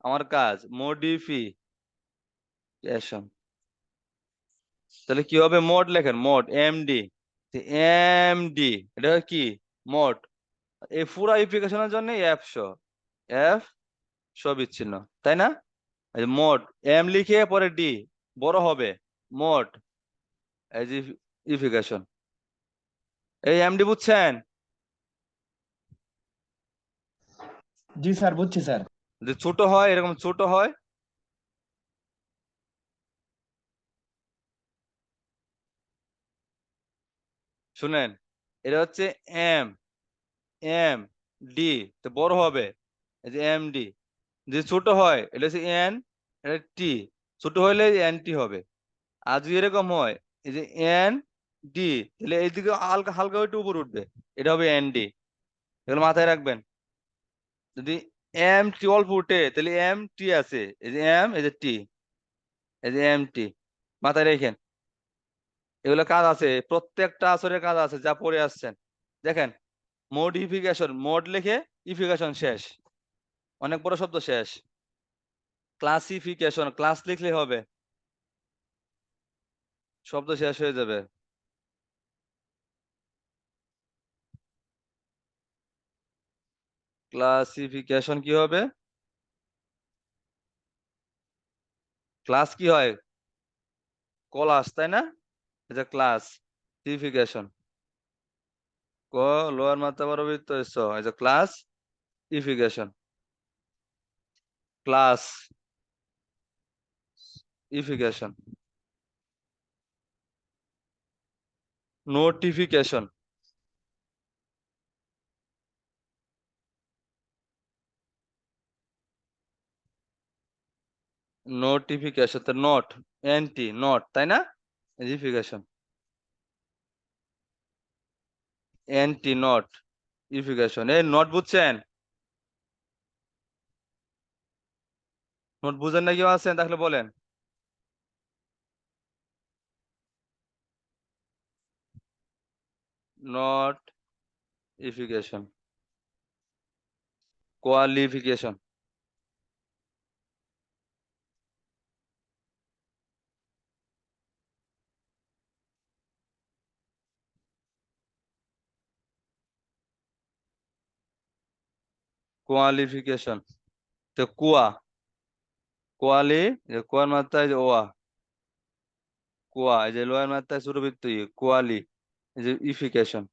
আমার কাজ মডিফিকেশন। তাহলে কি হবে, মোড লেখেন, মোড এমডি, এমডি এটা কি মোড। এই পুরো অ্যাপ্লিকেশনের জন্য এফ শো, এফ শো বিচ্ছিন্ন, তাই না? এই মোড, এম লিখে পরে ডি বড় হবে, মোড এই যে ইফিকেশন। এই এমডি বুঝছেন? জি স্যার, বুঝছি স্যার। যদি ছোট হয়, এরকম ছোট হয়, শুনেন, এটা হচ্ছে এম, এম ডি, তো বড় হবে এই যে এম ডি। যদি ছোট হয় এটা হচ্ছে এন, এটা টি, ছোট হলে এন টি হবে। আর যদি এরকম হয় এই যে এন ডি, তাহলে এইদিকে হালকা হালকা একটু উপর উঠবে, এটা হবে এন ডি। এগুলো মাথায় রাখবেন। যদি এম টি অল্প উঠে, তাহলে এম টি আছে, এই যে এম, এই যে টি, এই যে এম টি, মাথায় রেখেন। এগুলো কাজ আছে, প্রত্যেকটা আসরের কাজ আছে যা পড়ে আসছেন। দেখেন, মডিফিকেশন, মোড লিখে ইফিকেশন শেষ, অনেক বড় শব্দ শেষ। ক্লাসিফিকেশন, ক্লাস লিখলে হবে, শব্দ শেষ হয়ে যাবে। ক্লাসিফিকেশন কি হবে? ক্লাস কি হয়? ক্লাস, তাই না? এটা ক্লাস ইফিকেশন, ক লোয়ার মাত্রা বর্গবৃত্ত স, এটা ক্লাস ইফিকেশন, ক্লাস ইফিকেশন। নোটিফিকেশন, নোটিফিকেশন তো নট, এনটি নট, তাই না? ইফিকেশন, এনটি নট ইফিকেশন। এই নট বুঝছেন? নোট বুঝেন না কেউ আছেন? তাহলে বলেন। নট ইফিকেশন, কোয়ালিফিকেশন, কোয়ালিফিকেশন তো কুয়া, কোয়ালি, কোয়ার মাত্রায় যে ওয়া, কোয়া, এই যে লোয়ার মাত্রায় ছোট বৃত্ত ই, কোয়ালি, এই যে ইফিকেশন,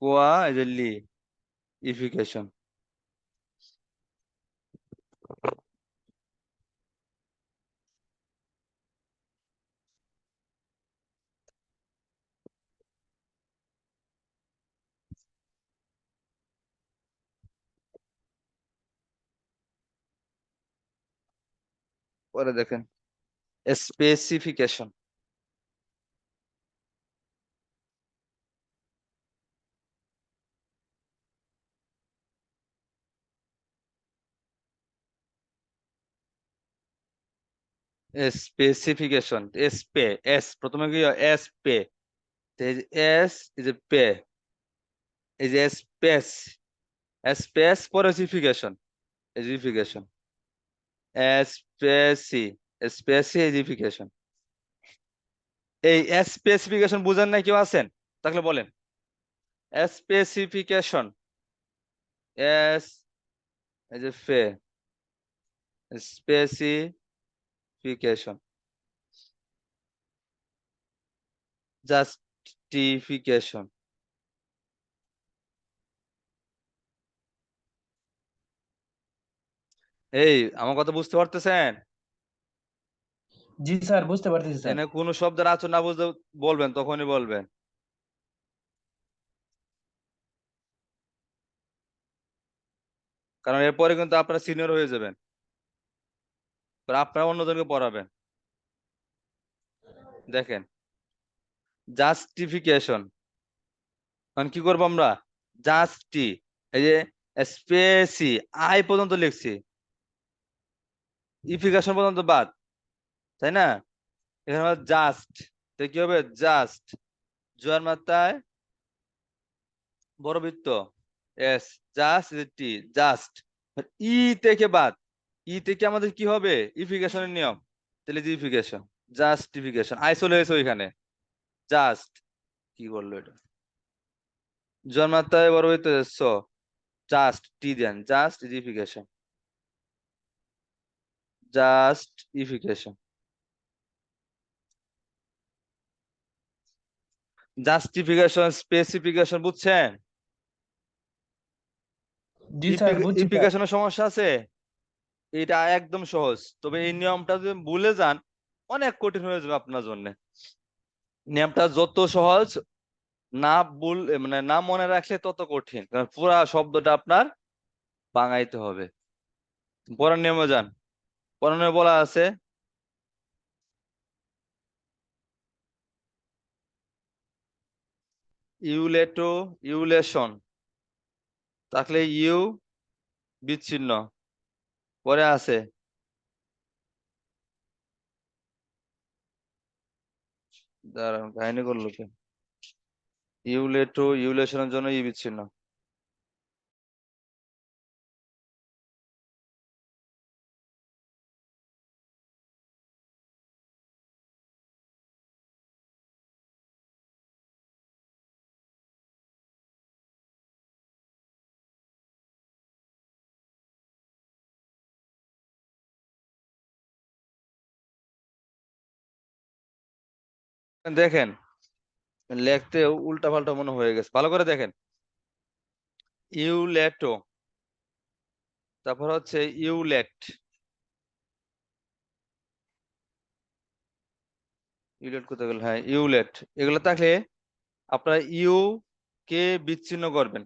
কোয়া, এই যে লি, ইফিকেশন। পরে দেখেন স্পেসিফিকেশন, স্পেসিফিকেশন, এসপে, এস প্রথমে কি হয়? এস পে, এস এই যে পে, এই যে স্পেস, স্পেস পরে ইফিকেশন, এজিফিকেশন, স্পেসি, স্পেসি এজিফিকেশন। এই স্পেসিফিকেশন বুঝেন না কেউ আছেন? তাহলে বলেন স্পেসিফিকেশন, এস এই যে ফে, স্পেসিফিকেশন, জাস্টিফিকেশন। এই আমার কথা বুঝতে পারতেছেন? জি স্যার, বুঝতে পারতেছি স্যার। এনে কোনো শব্দের আচরণ না বুঝতে বলবেন, তখনই বলবেন। কারণ এরপরে কিন্তু আপনারা সিনিয়র হয়ে যাবেন, আপনারা অন্যজনকে পড়াবেন। দেখেন জাস্টিফিকেশন, এখন কি করবো আমরা? জাস্টি, এই যে স্পেসি, আই পর্যন্ত লিখছি, ইফিকেশন পর্যন্ত বাদ, তাই না? এখানে জাস্ট, তো কি হবে? জাস্ট, জোয়ার মাত্রায় বড়বৃত্ত এস, জাস্ট টি, জাস্ট। ই থেকে বাদ, ই থেকে আমাদের কি হবে? ইফিকেশনের নিয়ম, তাহলে যে ইফিকেশন, জাস্টিফিকেশন, আই চলে এসে ওইখানে, জাস্ট, কি বললো এটা? জোয়ার মাত্রায় বড়বৃত্ত স, জাস্ট টি দেন, জাস্ট ইফিকেশন, জাস্টিফিকেশন। জাস্টিফিকেশন, স্পেসিফিকেশন বুঝছেন? জি স্যার, বুঝছি স্যার। ইফিকেশনের সমস্যা আছে? এটা একদম সহজ, তবে এই নিয়মটা যদি ভুলে যান অনেক কঠিন হয়ে যাবে আপনার জন্য। নিয়মটা যত সহজ, না ভুল মানে না মনে রাখলে তত কঠিন, কারণ পুরা শব্দটা আপনার বাঙাইতে হবে। পরের নিয়মে যান। পরের নিয়মে বলা আছে ইউলেটো, ইউলেশন, তাহলে ইউ বিচ্ছিন্ন, পরে আছে দাঁড়ান, কাহিনী করলো কি? ইউলেটো ইউলেশনের জন্য ই বিচ্ছিন্ন। দেখেন, লেখতে উল্টা পাল্টা মনে হয়ে গেছে, ভালো করে দেখেন। ইউলেটো, তারপর হচ্ছে ইউলেট। ইউলেট কোথায় গেল? হ্যাঁ, ইউলেট। এগুলো থাকলে আপনারা ইউ কে বিচ্ছিন্ন করবেন।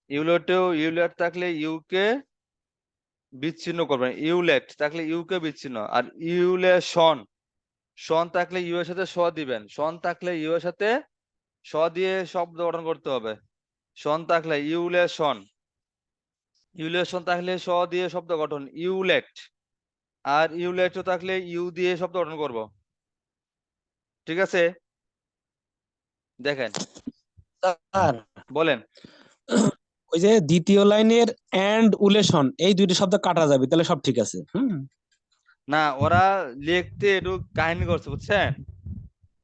ইউলেটেও ইউলেট থাকলে ইউ কে বিচ্ছিন্ন করবেন, ইউলেট থাকলে ইউ কে বিচ্ছিন্ন। আর ইউলেশন, শন থাকলে ইউ এর সাথে স দিবেন, শন থাকলে ইউ এর সাথে স দিয়ে শব্দ গঠন করতে হবে। শন থাকলে ইউলেশন, ইউলেশন থাকলে স দিয়ে শব্দ গঠন ইউলেট। আর ইউলেটও থাকলে ইউ দিয়ে শব্দ গঠন করব। ঠিক আছে, দেখেন, স্যার বলেন। ওই যে দ্বিতীয় লাইনের এন্ড উলেশন এই দুইটি শব্দ কাটা যাবে, তাহলে সব ঠিক আছে। না, ওরা লিখতে একটু কাহিনী করছে, বুঝছেন?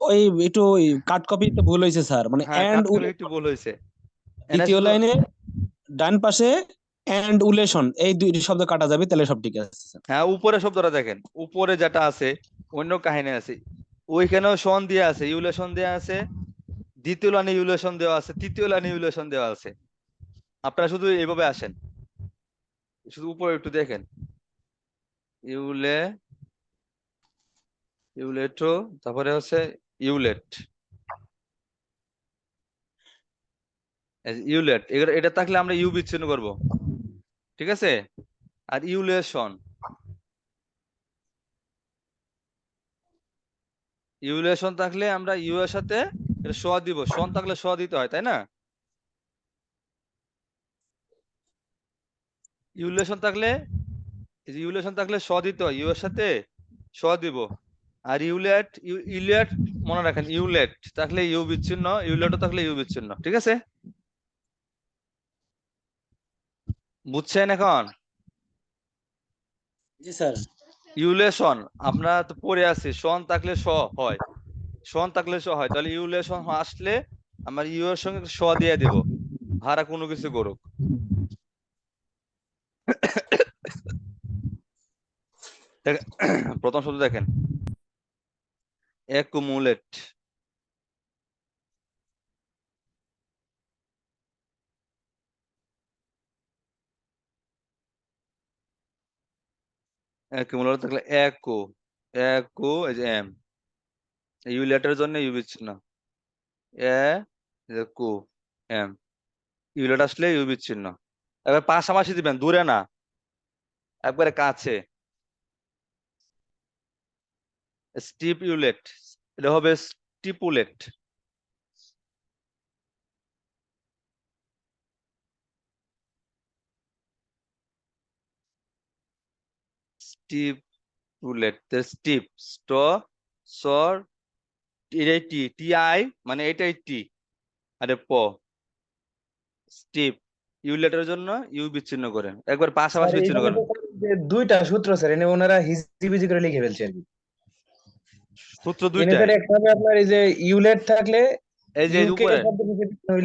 ওই একটু ওই কাট কপিতে ভুল হয়েছে স্যার, মানে হ্যাঁ, এন্ড কাটকলি একটু ভুল হয়েছে। এনে দ্বিতীয় শুধু, লাইনে ডান পাশে এন্ড উলেশন এই দুইটি শব্দ কাটা যাবে, তাহলে সব ঠিক আছে স্যার। হ্যাঁ, উপরে শব্দটা দেখেন, উপরে যেটা আছে অন্য কাহিনী আছে। ওইখানেও শন দিয়ে আছে, ইউলেশন দেওয়া আছে, দ্বিতীয় লাইনে ইউলেশন দেওয়া আছে, তৃতীয় লাইনে ইউলেশন দেওয়া আছে। আপনারা শুধু এইভাবে আসেন, শুধু উপরে একটু দেখেন। ইউলে ইউলেটো, তারপরে হচ্ছে ইউলেট। ইউলেট এটা থাকলে আমরা ইউ বিচ্ছিন্ন করব, ঠিক আছে? আর ইউলেশন, ইউলেশন থাকলে আমরা ইউ এর সাথে এটা স দিব, শন থাকলে স দিতে হয়, তাই না? ইউলেশন থাকলে, ইউলেশন থাকলে স দিতে হয়, ইউ এর সাথে স দিব। আর ইউলেট ইউলেট, মনে রাখেন, ইউলেট থাকলে ইউ বিচ্ছিন্ন, ইউলেটও থাকলে ইউ বিচ্ছিন্ন, ঠিক আছে? বুঝছেন এখন? জি স্যার। ইউলেশন আমরা তো পড়ে আছি, শন থাকলে স হয়, শন থাকলে স হয়, তাহলে ইউলেশন আসলে আমার ইউ এর সঙ্গে স দিয়ে দিব, ভাড়া কোনো কিছু করুক। প্রথম শব্দ দেখেন, অ্যাকুমুলেট। অ্যাকুমুলেট থাকলে একু, একু এই যে এম, ইউলেটের জন্য ইউ বিচ্ছিন্ন, এ কু এম, ইউলেট আসলে ইউ বিচ্ছিন্ন। এবার পাশাপাশি দিবেন, দূরে না, একবারে কাছে। স্টিপুলেট, এটা হবে স্টিপুলেট। স্টিপুলেট, স্টিপ, স্ট, সর, এটাই টি, টি আই, মানে এটাই টি, আরে প, স্টিপ। ইউলেটের জন্য ইউ বিচ্ছিন্ন করেন, একবার স্যার পাশাপাশি বিচ্ছিন্ন এখানে করেন। তো যে দুইটা সূত্র স্যার, এনে ওনারা হিজিবিজি করে লিখে ফেলছে আর কি। সূত্র এনে দুইটাই, স্যার একটা হবে আপনার এই যে ইউলেট থাকলে এই যে ইউকে উপরে, শব্দ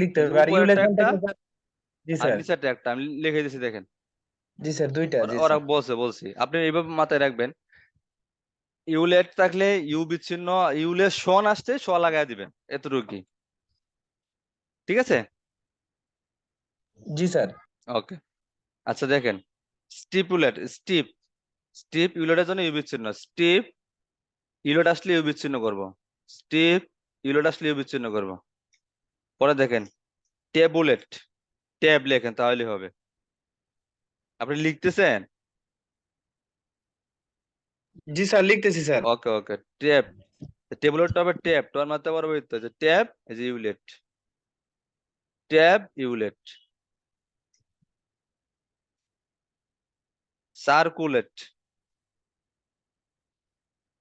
লিখতে এই যে হবে, আর উপরেরটা ইউলেশন একটা থাকলে স্যার। জি আর স্যার। নিচেরটা একটা, আমি লিখে দিয়েছি দেখেন। জি স্যার, দুইটা। ওরা জি ওরা স্যার। বলছি, আপনি এইভাবে মাথায় রাখবেন। ইউলেট থাকলে ইউ বিচ্ছিন্ন, ইউলেশন আসতে স লাগাই দিবেন, এতটুকু, ঠিক আছে? জি স্যার। ওকে, আচ্ছা দেখেন, স্টিপুলেট, স্টিপ, স্টিপ ইউলেটের জন্য ইউ বিচ্ছিন্ন, স্টিপ ইউলেট আসলে ইউ বিচ্ছিন্ন করব, স্টিপ ইউলেট আসলে ইউ বিচ্ছিন্ন করব। পরে দেখেন, টেবুলেট, ট্যাব লেখেন তাহলে হবে। আপনি লিখতেছেন? জি স্যার, লিখতেছি স্যার। ওকে ওকে, ট্যাব, টেবুলেটটা হবে ট্যাব, তোর মারতে পারবো তো যে ট্যাব এই যে ইউলেট, ট্যাব ইউলেট। সার্কুলেট,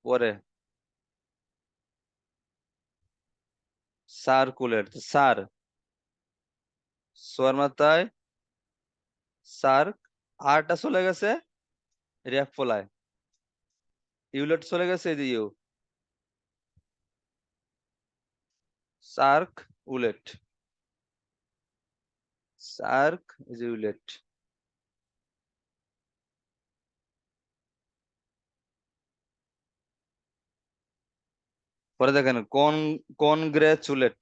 পরে সার্কুলেট, সার, সোয়ার মাথায় সার্ক, আরটা চলে গেছে রেফ ফলায়, ইউলেট চলে গেছে এই যে ইউ, সার্ক উলেট, সার্ক এই যে উলেট। পরে দেখেন কনগ্রেচুলেট,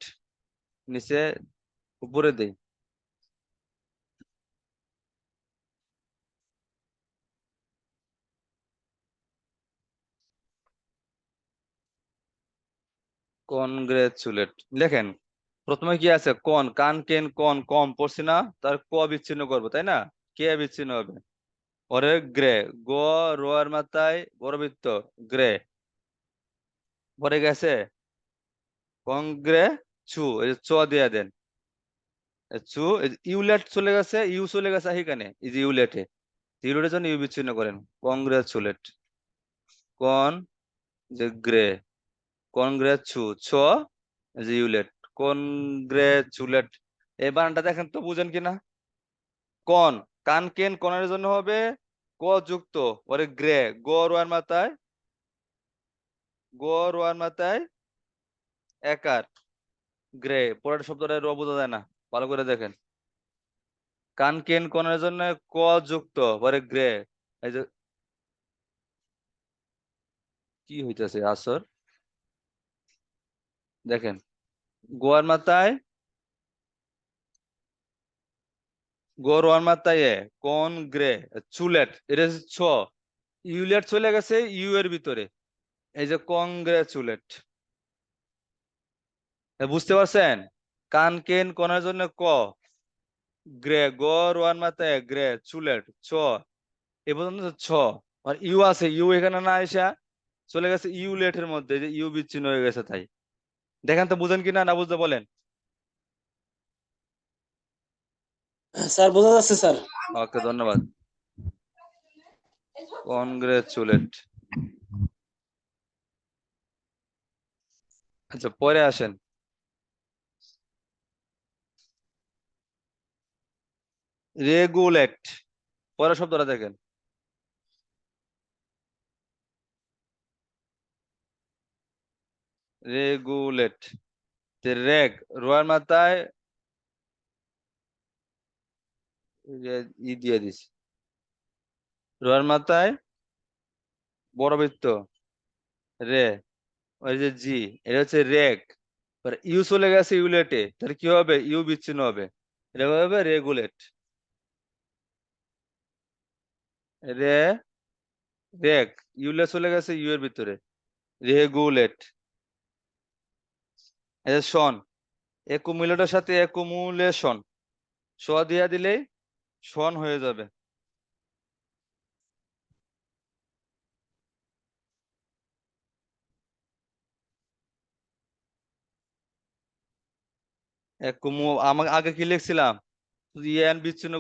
নিচে উপরে দেই, কনগ্রেচুলেট লেখেন। প্রথমে কি আছে, কন, কান কেন কন, কম পড়ছি না, তার ক বিচ্ছিন্ন করবো তাই না, কে বিচ্ছিন্ন হবে, ওরে গ্রে, গ রোয়ার মাথায় বড়বৃত্ত গ্রে, পরে গেছে কংগ্রে চু, এই যে চ দিয়ে দেন, চু, ইউলেট চলে গেছে, ইউ চলে গেছে এখানে, এই যে ইউলেটে, ইউলেটের জন্য ইউ বিচ্ছিন্ন করেন, কংগ্রেচুলেট, কন যে গ্রে, কনগ্রেচু ছ, এই যে ইউলেট, কনগ্রেচুলেট। এই বানানটা দেখেন তো বুঝেন কিনা, কন, কান কেন কনের জন্য হবে ক যুক্ত, ওরে গ্রে, গ রোয়ার মাথায়, গ রোয়ার মাথায় একার, গ্রে, পরের শব্দটা র বোঝা যায় না, ভালো করে দেখেন, কান কেন কনের জন্য ক যুক্ত, পরে গ্রে, এই যে কি হইতেছে আসর, দেখেন গোয়ার মাথায়, গোয়ার মাথায় এ, কোন গ্রে, চুলেট, এটা হচ্ছে ছ, ইউলেট চলে গেছে ইউ এর ভিতরে, এই যে কংগ্রেচুলেট, বুঝতে পারছেন, কান কেন কনের জন্য ক, গ্রে, গোয়ার মাথায় গ্রে, চুলেট ছ, এ পর্যন্ত ছ, আর ইউ আছে, ইউ এখানে না আসা চলে গেছে ইউলেটের মধ্যে, এই যে ইউ বিচ্ছিন্ন হয়ে গেছে তাই। দেখেন তো বুঝেন কিনা, না বুঝতে বলেন। স্যার বোঝা যাচ্ছে স্যার। ওকে, ধন্যবাদ। কনগ্রেচুলেট। আচ্ছা, পরে আসেন, রেগুলেট, পরের শব্দটা দেখেন, রেগুলেট, রেগ, রোয়ার মাথায় ই দিয়ে দিস, রোয়ার মাথায় বড়বৃত্ত রে, ওই যে জি, এটা হচ্ছে রেগ, ইউ চলে গেছে ইউলেটে, তাহলে কি হবে, ইউ বিচ্ছিন্ন হবে, এটা হবে রেগুলেট, রে, রেগ, ইউলে চলে গেছে ইউ এর ভিতরে, রেগুলেট। এই যে শন, একুমুলেটের সাথে একুমুলেশন, স দিয়া দিলেই শন হয়ে যাবে, একুমু, আমাকে আগে কি লিখছিলাম, ইয়ান বিচ্ছিন্ন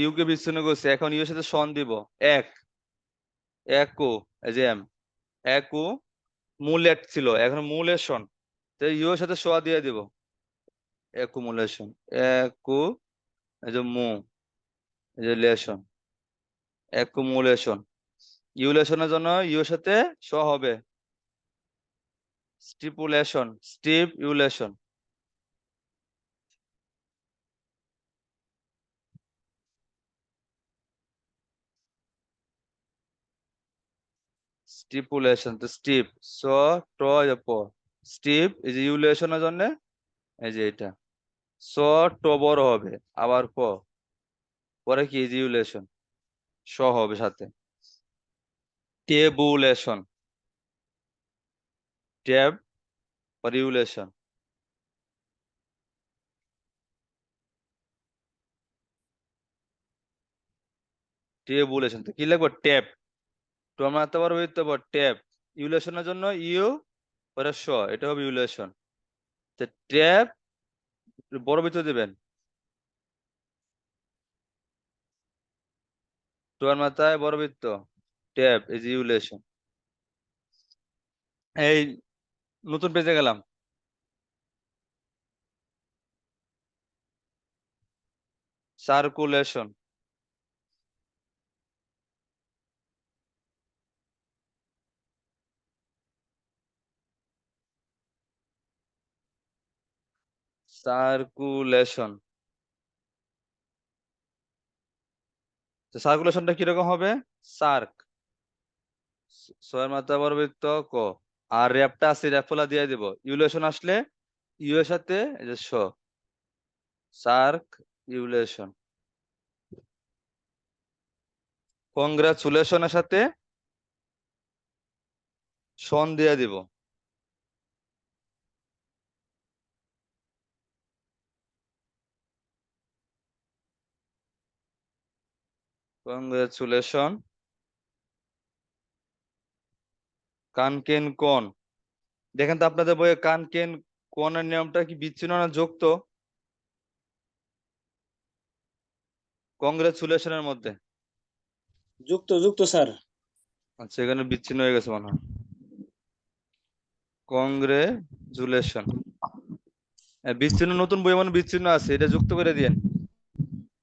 ইউ কে বিচ্ছিন্ন করছে, এখন ইউ এর সাথে শন দিব, এক, একু, এই যে এম, একু মুলেট ছিল, এখন মুলেশন, তো ইউ এর সাথে সোয়া দিয়ে দিব, একুমুলেশন, একু, এই যে মু, এই যে লেশন, একুমুলেশন, ইউলেশনের জন্য ইউ এর সাথে স হবে, স্টিপুলেশন, স্টিপ ইউলেশন, স্টিপুলেশন, তো স্টিপ, স ট প, স্টিপ, এই যে ইউলেশনের জন্য এই যে এটা, স ট বড় হবে, আবার প, পরে কি এই যে ইউলেশন, স হবে সাথে, টেবুলেশন, ট্যাব, পরে ইউলেশন, টেবুলেশন, তো কি লিখবো, ট্যাব, তো আমরা আনতে পারবো তো ট্যাব, ইউলেশনের জন্য ইউ, পরে স, এটা হবে ইউলেশন, তো ট্যাব বড় বৃত্ত দিবেন, টোয়ার মাথায় বড় বৃত্ত, ট্যাব, এই যে ইউলেশন। এই নতুন পেজে গেলাম, সার্কুলেশন, সার্কুলেশন। তো সার্কুলেশনটা কিরকম হবে? সার্ক, ছয়ের মাত্রা বর্গবৃত্ত ক, আর র্যাপটা আছে, র্যাপফলা দিয়ে দিব। ইউলেশন আসলে ইউ এর সাথে এই যে স, সার্ক ইউলেশন। কংগ্রাচুলেশনের সাথে সন দিয়ে দিব। কংগ্রাচুলেশন। কানকেন কোণ, দেখেন তো আপনাদের বইয়ে কানকেন কোণের নিয়মটা কি বিচ্ছিন্ন না যুক্ত? কংগ্রাচুলেশনের মধ্যে। যুক্ত যুক্ত স্যার। আচ্ছা, এখানে বিচ্ছিন্ন হয়ে গেছে মনে হয়। কংগ্রেচুলেশন বিচ্ছিন্ন, নতুন বই মানে বিচ্ছিন্ন আছে, এটা যুক্ত করে দিয়েন,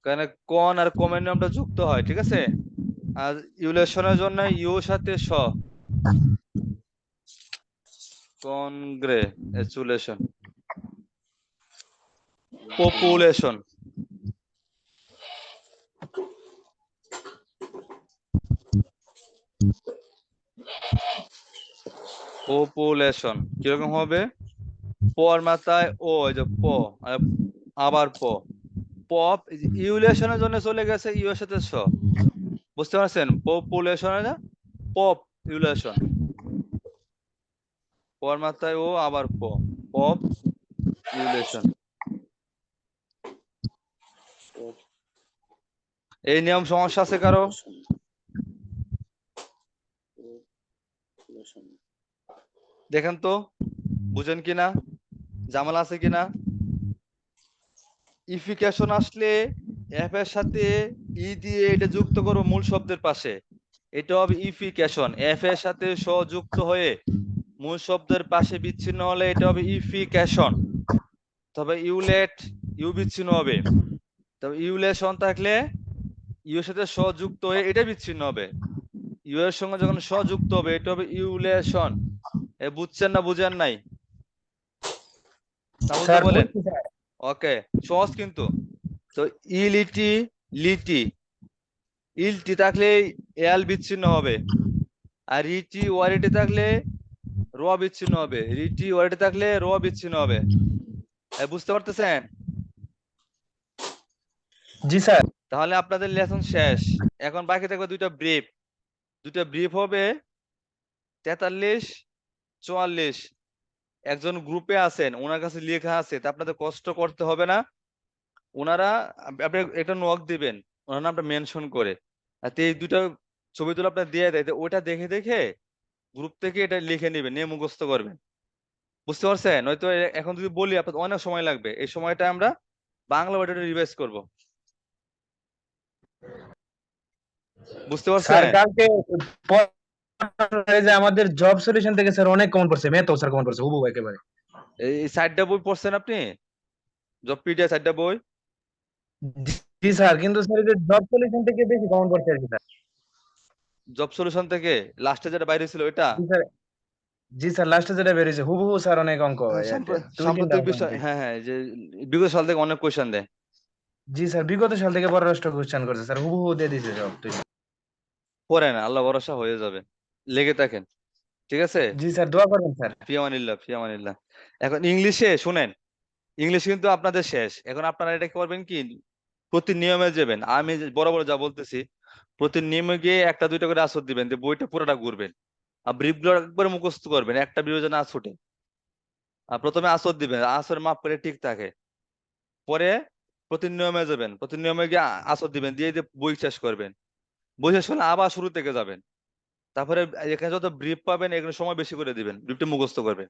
কারণ কন আর কমের নিয়মটা যুক্ত হয়, ঠিক আছে? আর ইউলেশনের জন্য ইউ সাথে স, কংগ্রেচুলেশন। পপুলেশন, পপুলেশন কিরকম হবে? পর মাথায় ও, এই যে প, আর আবার প, পপ। ইউলেশনের জন্য চলে গেছে ইউ এর সাথে স, বুঝতে পারছেন? পপুলেশন, পপ ইউলেশন, পর মাথায় ও আবার প, পপ ইউলেশন। এই নিয়ম সমস্যা আছে কারো? দেখেন তো বুঝেন কিনা, ঝামেলা আছে কিনা? ইফিকেশন আসলে এফ এর সাথে ই দিয়ে এটা যুক্ত করবো মূল শব্দের পাশে, এটা হবে ইফিকেশন। এফ এর সাথে স যুক্ত হয়ে মূল শব্দের পাশে বিচ্ছিন্ন হলে এটা হবে ইফিকেশন। তবে ইউলেট, ইউ বিচ্ছিন্ন হবে। তবে ইউলেশন থাকলে ইউ এর সাথে স যুক্ত হয়ে এটা বিচ্ছিন্ন হবে। ইউ এর সঙ্গে যখন স যুক্ত হবে এটা হবে ইউলেশন। এ বুঝছেন না বুঝেন নাই? তা বুঝতে স্যার বলেন। বুঝছি স্যার। ওকে, সহজ কিন্তু। তো ইলিটি, লিটি, ইলটি থাকলে এল বিচ্ছিন্ন হবে, আর রিটি ওয়ারিটি থাকলে র বিচ্ছিন্ন হবে, রিটি ওয়ারিটি থাকলে র বিচ্ছিন্ন হবে। বুঝতে পারতেছেন? জি স্যার। তাহলে আপনাদের লেসন শেষ। এখন বাকি থাকবে দুইটা ব্রিফ। দুইটা ব্রিফ হবে 43, 44। একজন গ্রুপে আছেন, ওনার কাছে লেখা আছে, তা আপনাদের কষ্ট করতে হবে না। ওনারা, আপনি একটা নক দিবেন, ওনার নামটা মেনশন করে, আর তো এই দুটো ছবি তুলে আপনার দিয়ে দেয়, তো ওটা দেখে দেখে গ্রুপ থেকে এটা লিখে নেবেন, নিয়ে মুখস্থ করবেন। বুঝতে পারছেন? নয়তো এখন যদি বলি আপনার অনেক সময় লাগবে, এই সময়টা আমরা বাংলা ওটা রিভাইজ করব। বুঝতে স্যার পারছেন? কালকে এই যে আমাদের জব সলিউশন থেকে স্যার অনেক কমন পড়ছে, ম্যাথও স্যার কমন পড়ছে হুবহু একেবারে। এই সাইডটা বই পড়ছেন আপনি? জব পিডিএফ সাইডটা বই? জি স্যার, কিন্তু স্যার এই যে জব সলিউশন থেকে বেশি কমন পড়ছে আর কি স্যার। জব সলিউশন থেকে লাস্টে যেটা বাইরে ছিল ওইটা? জি স্যার। জি স্যার, লাস্টে যেটা বেরিয়েছে হুবহু স্যার অনেক অঙ্ক, দুই তিনটা সাম্প্রতিক অঙ্ক বিষয়, নাকি। হ্যাঁ হ্যাঁ, যে বিগত সাল থেকে অনেক কোয়েশ্চেন দেয়। জি স্যার, বিগত সাল থেকে পররাষ্ট্র কোশ্চেন করছে স্যার, হুবহু দিয়ে দিছে সব তুই। পড়েন, আল্লাহ ভরসা হয়ে যাবে, লেগে থাকেন, ঠিক আছে? জি স্যার, দোয়া করবেন স্যার। ফিয়ামানিল্লাহ, ফিয়ামানিল্লাহ। এখন ইংলিশে শুনেন, ইংলিশ কিন্তু আপনাদের শেষ। এখন আপনারা এটা করবেন কি, প্রতি নিয়মে যাবেন, আমি বরাবর যা বলতেছি, প্রতি নিয়মে গিয়ে একটা দুইটা করে আসর দিবেন, যে বইটা পুরোটা ঘুরবেন, আর ব্রিফ গুলো একবার মুখস্থ করবেন, একটা বিরোজন না ছুটে। আর প্রথমে আসর দিবেন, আসর মাপ করে ঠিক থাকে, পরে প্রতি নিয়মে যাবেন, প্রতি নিয়মে গিয়ে আসর দিবেন, দিয়ে দিয়ে বই শেষ করবেন। বই শেষ করলে আবার শুরু থেকে যাবেন। তারপরে এখানে যত ব্রিফ পাবেন এখানে সময় বেশি করে দিবেন, ব্রিফটা মুখস্থ করবেন।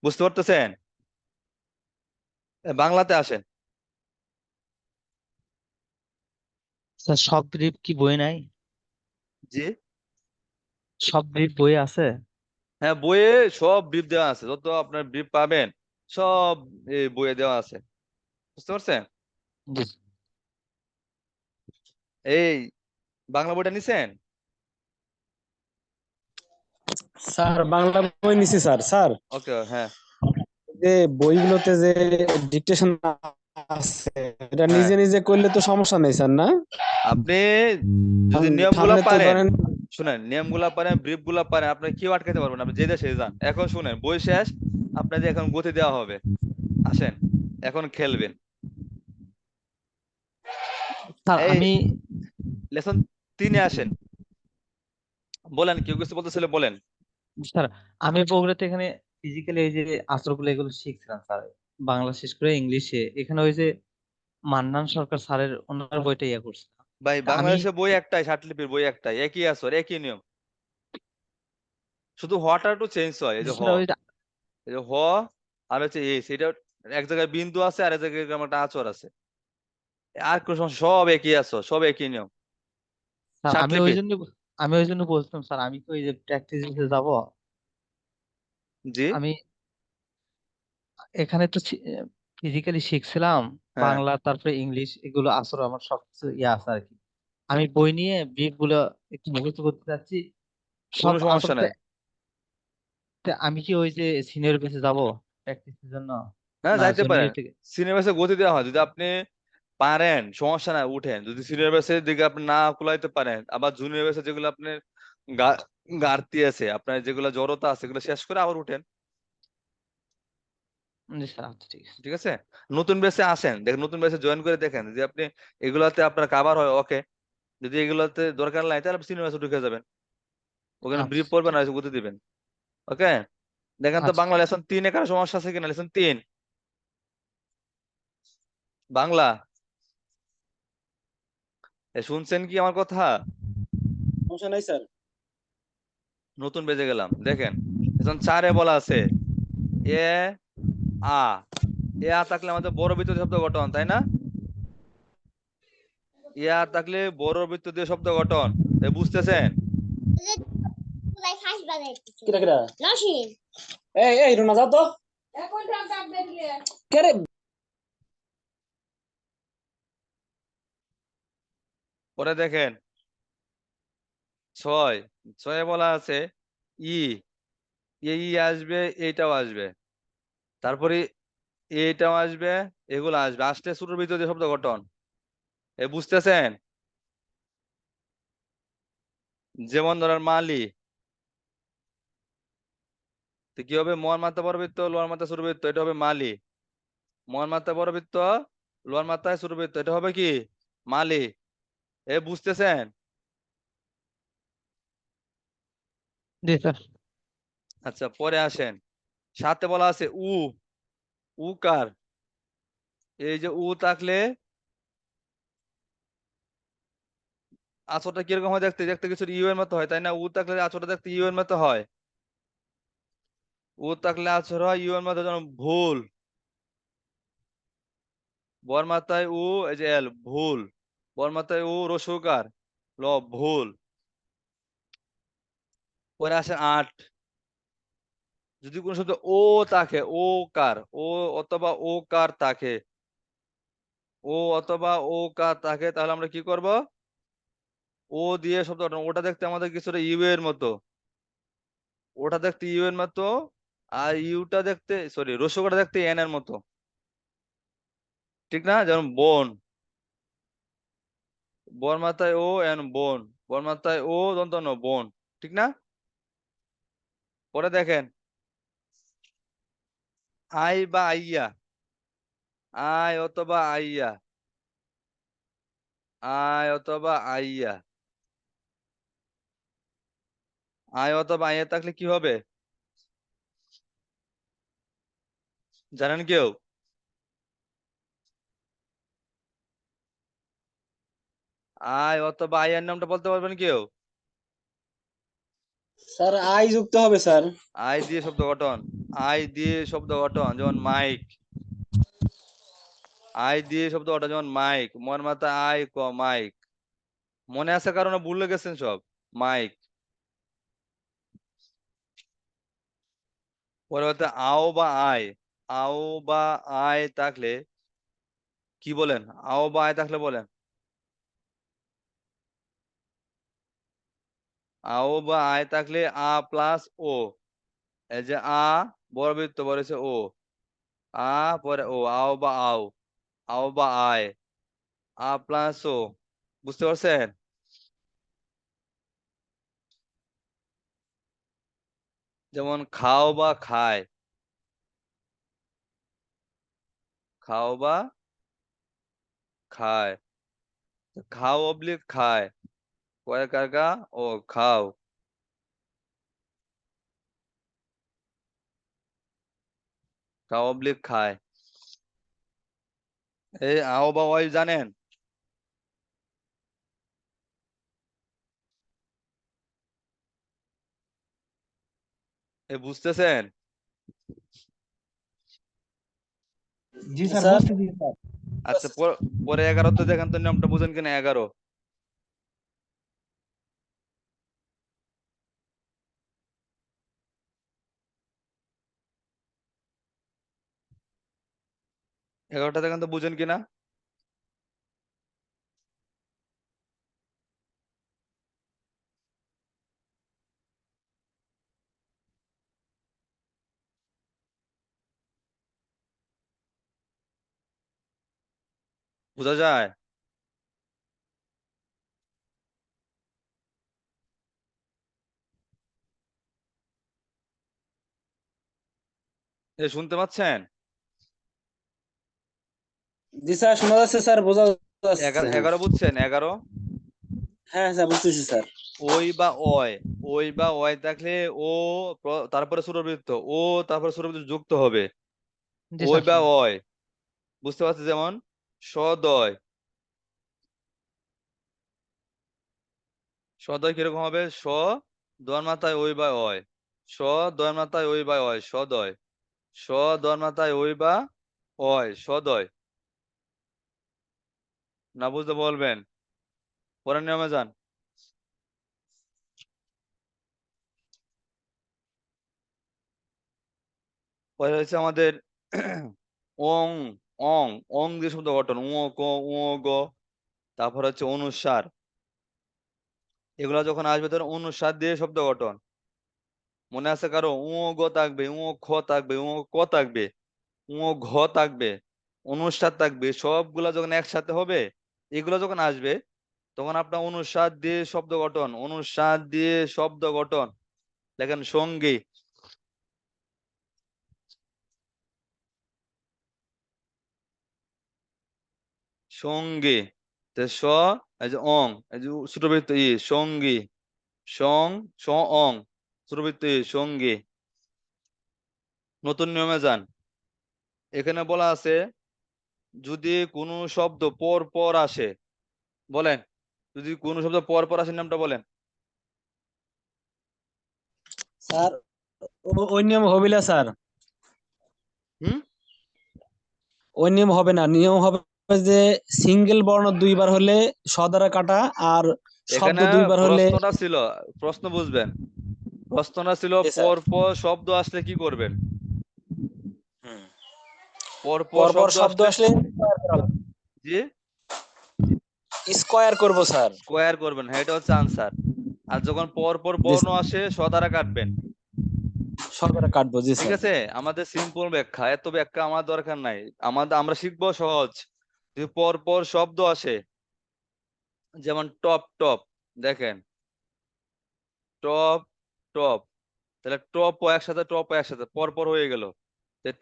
বুঝতে পারতেছেন? বাংলাতে আসেন। স্যার সব ব্রিফ কি বই নাই? জি, সব ব্রিফ বই আছে? হ্যাঁ, বইয়ে সব ব্রিফ দেওয়া আছে, যত আপনার ব্রিফ পাবেন সব এই বইয়ে দেওয়া আছে। বুঝতে পারছেন? বুঝ- এই বাংলা বইটা নিছেন? স্যার বাংলা বই নিছি স্যার। স্যার ওকে, হ্যাঁ যে বইগুলোতে যে ডিকটেশন আছে এটা হ্যাঁ। নিজে নিজে করলে তো সমস্যা নেই স্যার, না? আপনি যদি নিয়মগুলা সামনে তো পারেন, ধরেন শুনেন, নিয়মগুলা পারেন, ব্রিফ গুলা পারেন, আপনি কেউ আটকাতে পারবেন না, আপনি যে দেশে যান। এখন শুনেন, বই শেষ, আপনাদের এখন গতি দেওয়া হবে। আসেন, এখন খেলবেন। স্যার এই আমি লেসন 3-এ আসেন। বলেন, কেউ কিছু বলতেছিল, বলেন। স্যার আমি বগুড়াতে এখানে ফিজিক্যালি এই যে আসরগুলো এগুলো শিখছিলাম স্যার, বাংলা শেষ করে ইংলিশে এখানে ওই যে মান্নান সরকার স্যারের ওনার বইটা ইয়ে করছিলাম। ভাই, তা আমি বাংলাদেশে বই একটাই, ষাটলিপির বই একটাই, একই আসর, একই নিয়ম, শুধু হটা একটু চেঞ্জ হয়। এই যে হ, স্যার ওই এই যে হ, আর হচ্ছে এস, এটা এক জায়গায় বিন্দু আছে, আর এক জায়গায় এরকম একটা আচর আছে। আর কোন সমস্যা, সব একই আসর, সব একই নিয়ম, স্যার ষাটলিপি। আমি ওই জন্য বলছিলাম স্যার, আমি তো ওই যে প্র্যাকটিস দিতে যাব। জি, আমি এখানে তো ফিজিক্যালি শিখছিলাম হ্যাঁ, বাংলা, তারপরে ইংলিশ, এগুলো আসর আমার সবকিছু ইয়ে আছে আর কি। আমি বই নিয়ে ব্রিফ গুলো একটু মুখস্থ করতে চাচ্ছি সব কোনো সমস্যা আসরতে। নাই। আমি কি ওই যে সিনিয়র বেসে যাব প্র্যাকটিসের জন্য, হ্যাঁ, না যাইতে পারেন। জুনিয়র থেকে? সিলেবাসে গতি দেওয়া হয়, যদি আপনি পারেন সমস্যা নাই, উঠেন। যদি সিলেবাসের দিকে আপনি না কুলাইতে পারেন, আবার জুনিয়র বেসে যেগুলো আপনার ঘাটতি আছে, আপনার যেগুলো জড়তা আছে, সেগুলো শেষ করে আবার উঠেন। জি স্যার, আচ্ছা ঠিক আছে। ঠিক আছে, নতুন বেসে আসেন, দেখেন, নতুন বেসে জয়েন করে দেখেন, যদি আপনি এগুলাতে আপনার কাভার হয়, ওকে। যদি এগুলোতে দরকার নাই, তাহলে সিনিয়র বেসে ঢুকে যাবেন, ওখানে ব্রিফ আচ্ছা পড়বেন আর গতি দিবেন। ওকে, দেখেন তো আচ্ছা বাংলা লেসন 3-এ কারো সমস্যা আছে কিনা? লেসন 3 বাংলা, শুনছেন কি আমার কথা? সমস্যা নাই স্যার। নতুন বেজে গেলাম, দেখেন লেসন 4-এ বলা আছে এ আ, এ আ থাকলে আমাদের বড় বৃত্ত দিয়ে শব্দ গঠন, তাই না? এ আ থাকলে বড় বৃত্ত দিয়ে শব্দ গঠন, বুঝতেছেন? কিরা কিরা এই এই রুনা যাও তো। কে রে? পরে দেখেন 6, 6-এ বলা আছে ই, এই আসবে, এইটাও আসবে, তারপরে এইটাও আসবে, এগুলো আসবে, আসলে ছোট বৃত্ত দিয়ে শব্দ গঠন, বুঝতেছেন? যেমন ধরেন মালি, তো কি হবে? মহান মাত্রা বড় বৃত্ত, লোয়ার মাত্রা ছোট বৃত্ত, এটা হবে মালি। মহান মাত্রা বড় বৃত্ত, লোয়ার মাত্রায় ছোট বৃত্ত, এটা হবে কি? মালি। বুঝতেছেন? জি স্যার। আচ্ছা, পরে আসেন, সাথে বলা আছে উকার। এই যে থাকলে আঁচড়টা কিরকম হয় দেখতে? দেখতে কিছু ইউ এর মতো হয়, তাই না? থাকলে আঁচড়টা দেখতে ইউ এর মতো হয়। থাকলে আঁচড় হয় ইউ এর মতো, যেমন ভুল। বর মাথায় এই যে এল, ভুল। বর মাথায় রসুকার, ল, ভুল। পরে আসেন 8, যদি কোন শব্দ ও থাকে, ও কার, ও অথবা ও কার থাকে, ও অথবা ও কার থাকে, তাহলে আমরা কি করব? ও দিয়ে শব্দ গঠন। ওটা দেখতে আমাদের কিছুটা ইউ এর মতো, ওটা দেখতে ইউ এর মতো, আর ইউটা দেখতে, সরি, রসুকাটা দেখতে এন এর মতো, ঠিক না? যেমন বোন, বর মাথায় এন, বোন। বর মাথায় দন্ত ন, বোন, ঠিক না? পরে দেখেন আই বা আইয়া, আয় অথবা আইয়া, আয় অথবা আইয়া, আয় অথবা আইয়া থাকলে কি হবে জানেন কেউ? আয় অথবা আইয়ার নামটা বলতে পারবেন কেউ? স্যার আই যুক্ত হবে স্যার। আই দিয়ে শব্দ গঠন, আই দিয়ে শব্দ গঠন, যেমন মাইক। আই দিয়ে শব্দ গঠন, যেমন মাইক। মন মাথা আই ক, মাইক। মনে আছে কারণে ভুলে গেছেন সব, মাইক। পরে হচ্ছে আও বা আয়, আও বা আয় থাকলে কি বলেন? আও বা আয় থাকলে বলেন। আও বা আয় থাকলে আ প্লাস ও, এই যে আ বর্গবৃত্ত বলেছে ও, আ পরে ও, আও বা আও, আও বা আয়, আ প্লাস ও, বুঝতে পারছেন? যেমন খাও বা খায়, খাও বা খায়, খাও অবলিক খায়, কয় কারকা ও খাও, খাও অবলিক খায়। এই আও বা ওই জানেন? এ বুঝতেছেন? জি স্যার, স্যার বুঝতেছি স্যার। আচ্ছা পরে 11 তো দেখেন তো নিয়মটা বুঝেন কিনা 11? এগারোটা দেখেন তো বুঝেন কিনা? বোঝা যায়? এ শুনতে পাচ্ছেন? জি স্যার, শোনা যাচ্ছে স্যার, বোঝা যাচ্ছে। 11 হ্যাঁ 11 বুঝছেন? 11 হ্যাঁ স্যার, বুঝতেছি স্যার। ওই বা অয়, ওই বা অয় থাকলে ও তারপরে ষড়বৃত্ত, ও তারপরে ষড়বৃত্ত যুক্ত হবে, জি ওই স্যার বা শুনছি। অয়, বুঝতে পারছি? যেমন সদয়, সদয় কিরকম হবে? স দোয়ার মাথায় ওই বা অয়, স দোয়ার মাথায় ওই বা অয়, সদয়, স দোয়ার মাথায় ওই বা অয়, সদয়। না বুঝতে বলবেন, পরের নিয়মে যান। পরে হচ্ছে আমাদের অং, অং, অং দিয়ে শব্দ গঠন, ক গ, তারপর হচ্ছে অনুসার, এগুলা যখন আসবে তখন অনুসার দিয়ে শব্দ গঠন। মনে আছে কারো? গ থাকবে, খ থাকবে, ক থাকবে, ঘ থাকবে, অনুসার থাকবে, সবগুলা যখন একসাথে হবে, এগুলো যখন আসবে তখন আপনার অনুসার দিয়ে শব্দ গঠন, অনুসার দিয়ে শব্দ গঠন দেখেন সঙ্গী, সঙ্গী, তে স, এই যে অং, এই যে ছোট বৃত্ত ই, সঙ্গী, সং, স অং, ছোট বৃত্ত ই, সঙ্গী। নতুন নিয়মে যান। এখানে বলা আছে যদি কোনো শব্দ পর পর আসে, বলেন, যদি কোনো শব্দ পর পর আসে নামটা বলেন। স্যার ওই নিয়ম হবে না স্যার, হুম? ওই নিয়ম হবে না। নিয়ম হবে যে সিঙ্গেল বর্ণ দুইবার হলে স দ্বারা কাটা, আর শব্দ এখানে দুইবার হলে। প্রশ্নটা ছিল, প্রশ্ন বুঝবেন, প্রশ্নটা ছিল জি স্যার। পর পর শব্দ আসলে কি করবেন? হুম। পর পর পরপর শব্দ শব্দ আসলে আসলে জি স্কোয়ার করব স্যার। স্কোয়ার করবেন, হ্যাঁ এটা হচ্ছে আনসার। আর যখন পর পর জি বর্ণ আসে স দ্বারা কাটবেন। স দ্বারা কাটবো, জি ঠিক স্যার। আছে, আমাদের সিম্পল ব্যাখ্যা, এত ব্যাখ্যা আমার দরকার নাই। আমরা শিখবো সহজ। যদি পর পর শব্দ আসে, যেমন টপ টপ, দেখেন টপ টপ, তাহলে টপ ও একসাথে, টপ ও একসাথে পর পর হয়ে গেল।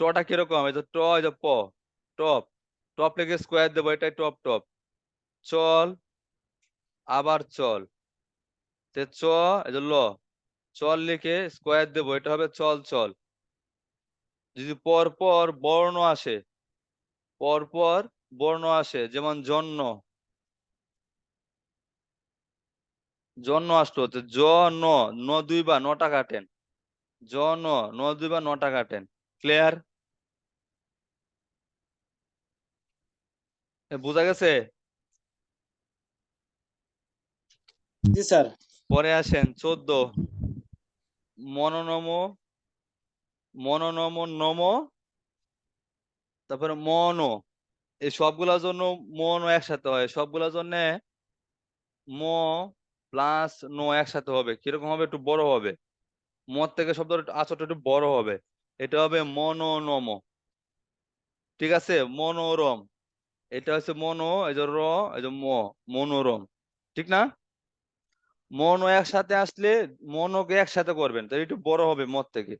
টটা কিরকম? এই যে ট, এই যে প, টপ, টপ লেগে স্কোয়ার দেবো, এটাই টপ টপ। চল, আবার চল, চ, এই যে ল, চল লিখে স্কোয়ার দেবো, এটা হবে চল চল। যদি পর পর বর্ণ আসে, পর পর বর্ণ আসে, যেমন জন্য, জন্য আসলো, তো জ ন, ন দুইবার নটা কাটেন, জ ন, ন দুইবার নটা কাটেন। ক্লিয়ার? বোঝা গেছে? জি স্যার। পরে আসেন 14, মনোনম, মনোনম নম, তারপরে মন, এই সবগুলোর জন্য মন একসাথে হয়, সবগুলোর জন্য ম প্লাস নো একসাথে হবে, কিরকম হবে? একটু বড় হবে, মত থেকে শব্দটা আচরটা একটু বড় হবে, এটা হবে মনোনম। ঠিক আছে, মনোরম। এটা হচ্ছে মনো, এই যে র, এই যে ম, মনোরম। ঠিক না? মনো একসাথে আসলে মনোকে একসাথে করবেন, তো একটু বড় হবে মত থেকে।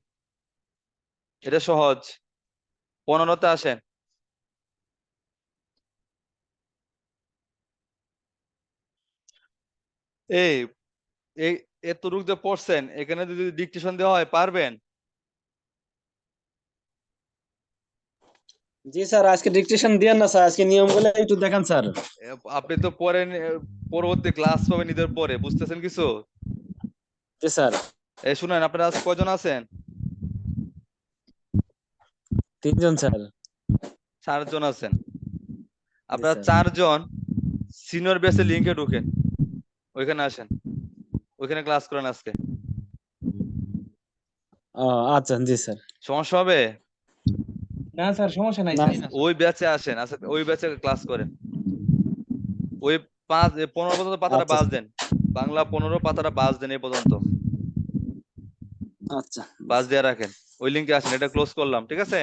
এটা সহজ। 15তে আসেন। এই এই এতটুকু যে পড়ছেন, এখানে যদি ডিকটেশন দেওয়া হয় পারবেন? জি স্যার, আজকে ডিকটেশন দিয়েন না স্যার, আজকে নিয়মগুলো একটু দেখান স্যার। আপনি তো পড়েন, পরবর্তী ক্লাস পাবেন ঈদের পরে, বুঝতেছেন কিছু? জি স্যার। এই শুনেন, আপনারা আজ কয়জন আছেন? 3 জন স্যার। 4 জন আছেন। জি আপনারা স্যার। 4 জন সিনিয়র বেসে লিংকে ঢুকেন, ওইখানে আসেন, ওইখানে ক্লাস করেন আজকে। ও আচ্ছা, জি স্যার। সমস্যা হবে? না স্যার, সমস্যা নাই না স্যার। ওই ব্যাচে আসেন, আচ্ছা ওই ব্যাচে ক্লাস করেন। ওই 15 পর্যন্ত পাতাটা আচ্ছা বাজ দেন, বাংলা 15 পাতাটা বাজ দেন এই পর্যন্ত, আচ্ছা। বাজ দিয়ে রাখেন। ওই লিংকে আসেন, এটা ক্লোজ করলাম, ঠিক আছে?